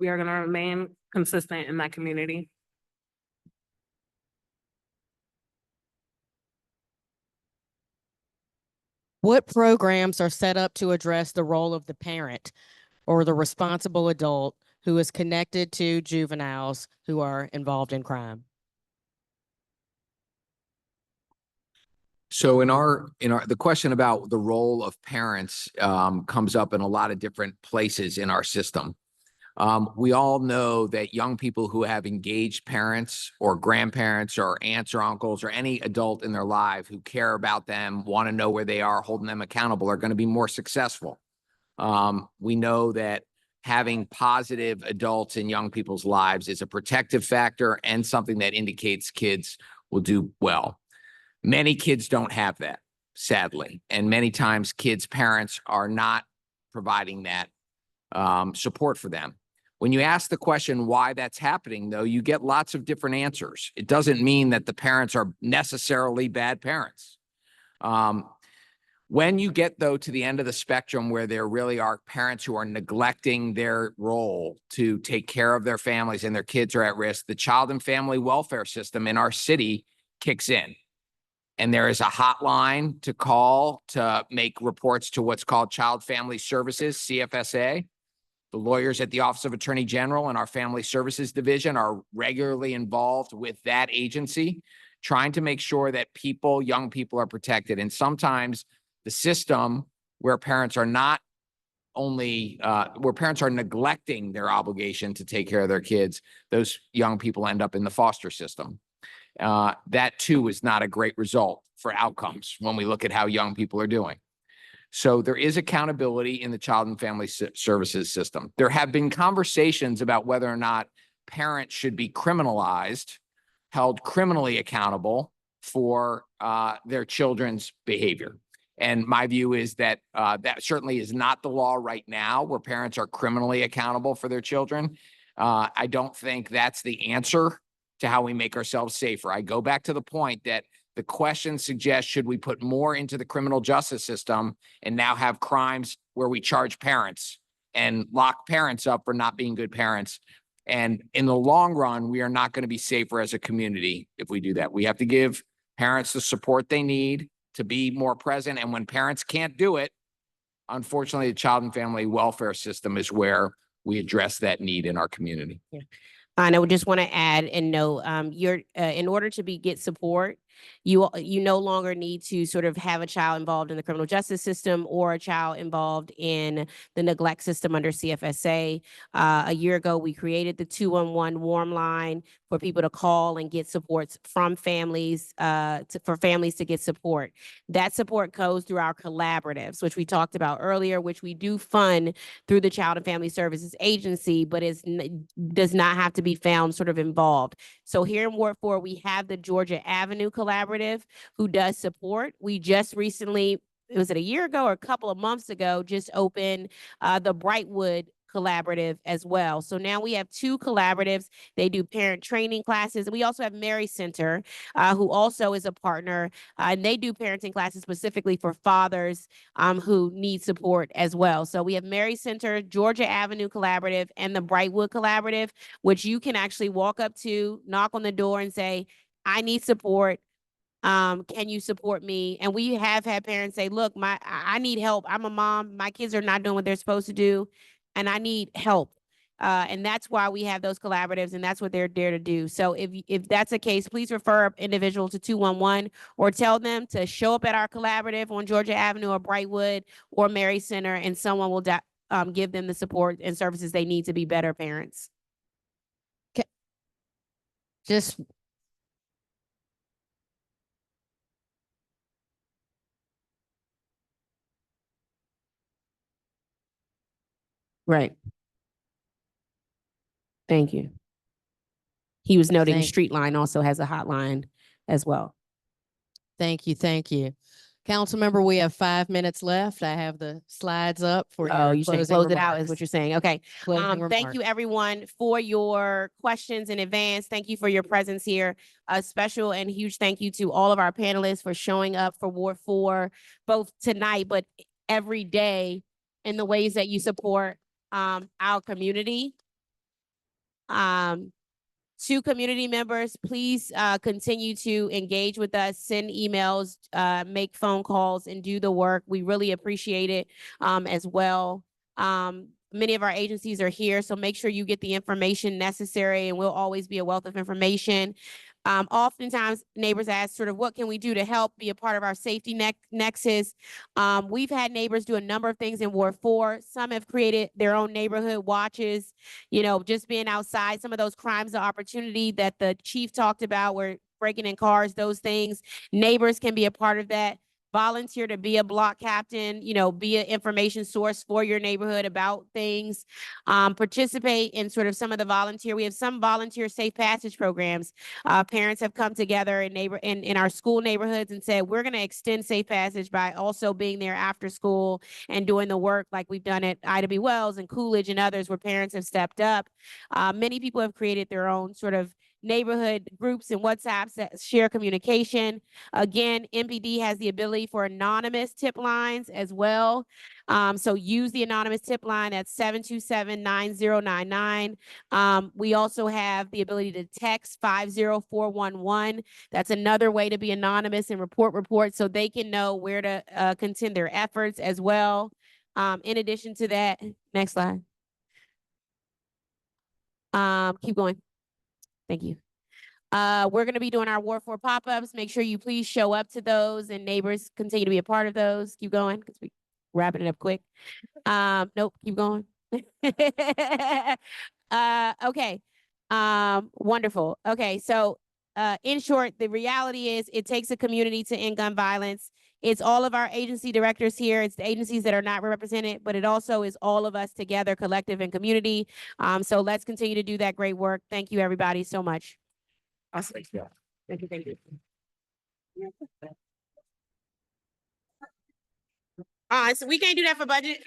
We are going to remain consistent in that community. What programs are set up to address the role of the parent or the responsible adult who is connected to juveniles who are involved in crime? So the question about the role of parents comes up in a lot of different places in our system. We all know that young people who have engaged parents or grandparents or aunts or uncles or any adult in their life who care about them, want to know where they are, holding them accountable, are going to be more successful. We know that having positive adults in young people's lives is a protective factor and something that indicates kids will do well. Many kids don't have that, sadly, and many times kids' parents are not providing that support for them. When you ask the question why that's happening, though, you get lots of different answers. It doesn't mean that the parents are necessarily bad parents. When you get, though, to the end of the spectrum where there really are parents who are neglecting their role to take care of their families and their kids are at risk, the child and family welfare system in our city kicks in. And there is a hotline to call to make reports to what's called Child Family Services, CFSA. The lawyers at the Office of Attorney General and our Family Services Division are regularly involved with that agency, trying to make sure that young people are protected. And sometimes the system where parents are neglecting their obligation to take care of their kids, those young people end up in the foster system. That too is not a great result for outcomes when we look at how young people are doing. So there is accountability in the Child and Family Services system. There have been conversations about whether or not parents should be criminalized, held criminally accountable for their children's behavior. And my view is that that certainly is not the law right now, where parents are criminally accountable for their children. I don't think that's the answer to how we make ourselves safer. I go back to the point that the question suggests, should we put more into the criminal justice system and now have crimes where we charge parents and lock parents up for not being good parents? And in the long run, we are not going to be safer as a community if we do that. We have to give parents the support they need to be more present. And when parents can't do it, unfortunately, the child and family welfare system is where we address that need in our community. And I would just want to add and know, in order to get support, you no longer need to sort of have a child involved in the criminal justice system or a child involved in the neglect system under CFSA. A year ago, we created the 211 warm line for people to call and get supports from families, for families to get support. That support goes through our collaboratives, which we talked about earlier, which we do fund through the Child and Family Services Agency, but does not have to be found sort of involved. So here in Ward 4, we have the Georgia Avenue Collaborative who does support. We just recently, was it a year ago or a couple of months ago, just opened the Brightwood Collaborative as well. So now we have two collaboratives. They do parent training classes. And we also have Mary Center, who also is a partner, and they do parenting classes specifically for fathers who need support as well. So we have Mary Center, Georgia Avenue Collaborative, and the Brightwood Collaborative, which you can actually walk up to, knock on the door and say, I need support. Can you support me? And we have had parents say, look, I need help. I'm a mom. My kids are not doing what they're supposed to do, and I need help. And that's why we have those collaboratives, and that's what they're there to do. So if that's the case, please refer an individual to 211 or tell them to show up at our collaborative on Georgia Avenue or Brightwood or Mary Center, and someone will give them the support and services they need to be better parents. Just Right. Thank you. He was noting Thank- Street Line also has a hotline as well. Thank you. Thank you. Councilmember, we have 5 minutes left. I have the slides up for Oh, your you should closing close it out is remarks. what you're saying. Okay. Closing Thank you remarks. everyone for your questions in advance. Thank you for your presence here. A special and huge thank you to all of our panelists for showing up for Ward 4, both tonight, but every day in the ways that you support our community. To community members, please continue to engage with us, send emails, make phone calls, and do the work. We really appreciate it as well. Many of our agencies are here, so make sure you get the information necessary, and we'll always be a wealth of information. Oftentimes, neighbors ask sort of what can we do to help be a part of our safety nexus. We've had neighbors do a number of things in Ward 4. Some have created their own neighborhood watches, just being outside. Some of those crimes of opportunity that the chief talked about, where breaking in cars, those things. Neighbors can be a part of that. Volunteer to be a block captain, be an information source for your neighborhood about things. Participate in sort of some of the volunteer. We have some volunteer safe passage programs. Parents have come together in our school neighborhoods and said, we're going to extend safe passage by also being there after school and doing the work like we've done at Ida B. Wells and Coolidge and others, where parents have stepped up. Many people have created their own sort of neighborhood groups and WhatsApps that share communication. Again, MPD has the ability for anonymous tip lines as well. So use the anonymous tip line at 727-9099. We also have the ability to text 50411. That's another way to be anonymous and report reports so they can know where to contend their efforts as well. In addition to that, next slide. Keep going. Thank you. We're going to be doing our Ward 4 pop-ups. Make sure you please show up to those, and neighbors continue to be a part of those. Keep going because we're wrapping it up quick. Nope, keep going. Okay. Wonderful. Okay, so in short, the reality is it takes a community to end gun violence. It's all of our agency directors here. It's the agencies that are not represented, but it also is all of us together, collective and community. So let's continue to do that great work. Thank you, everybody, so much. Awesome. Thank you. Thank you. So we can't do that for budget.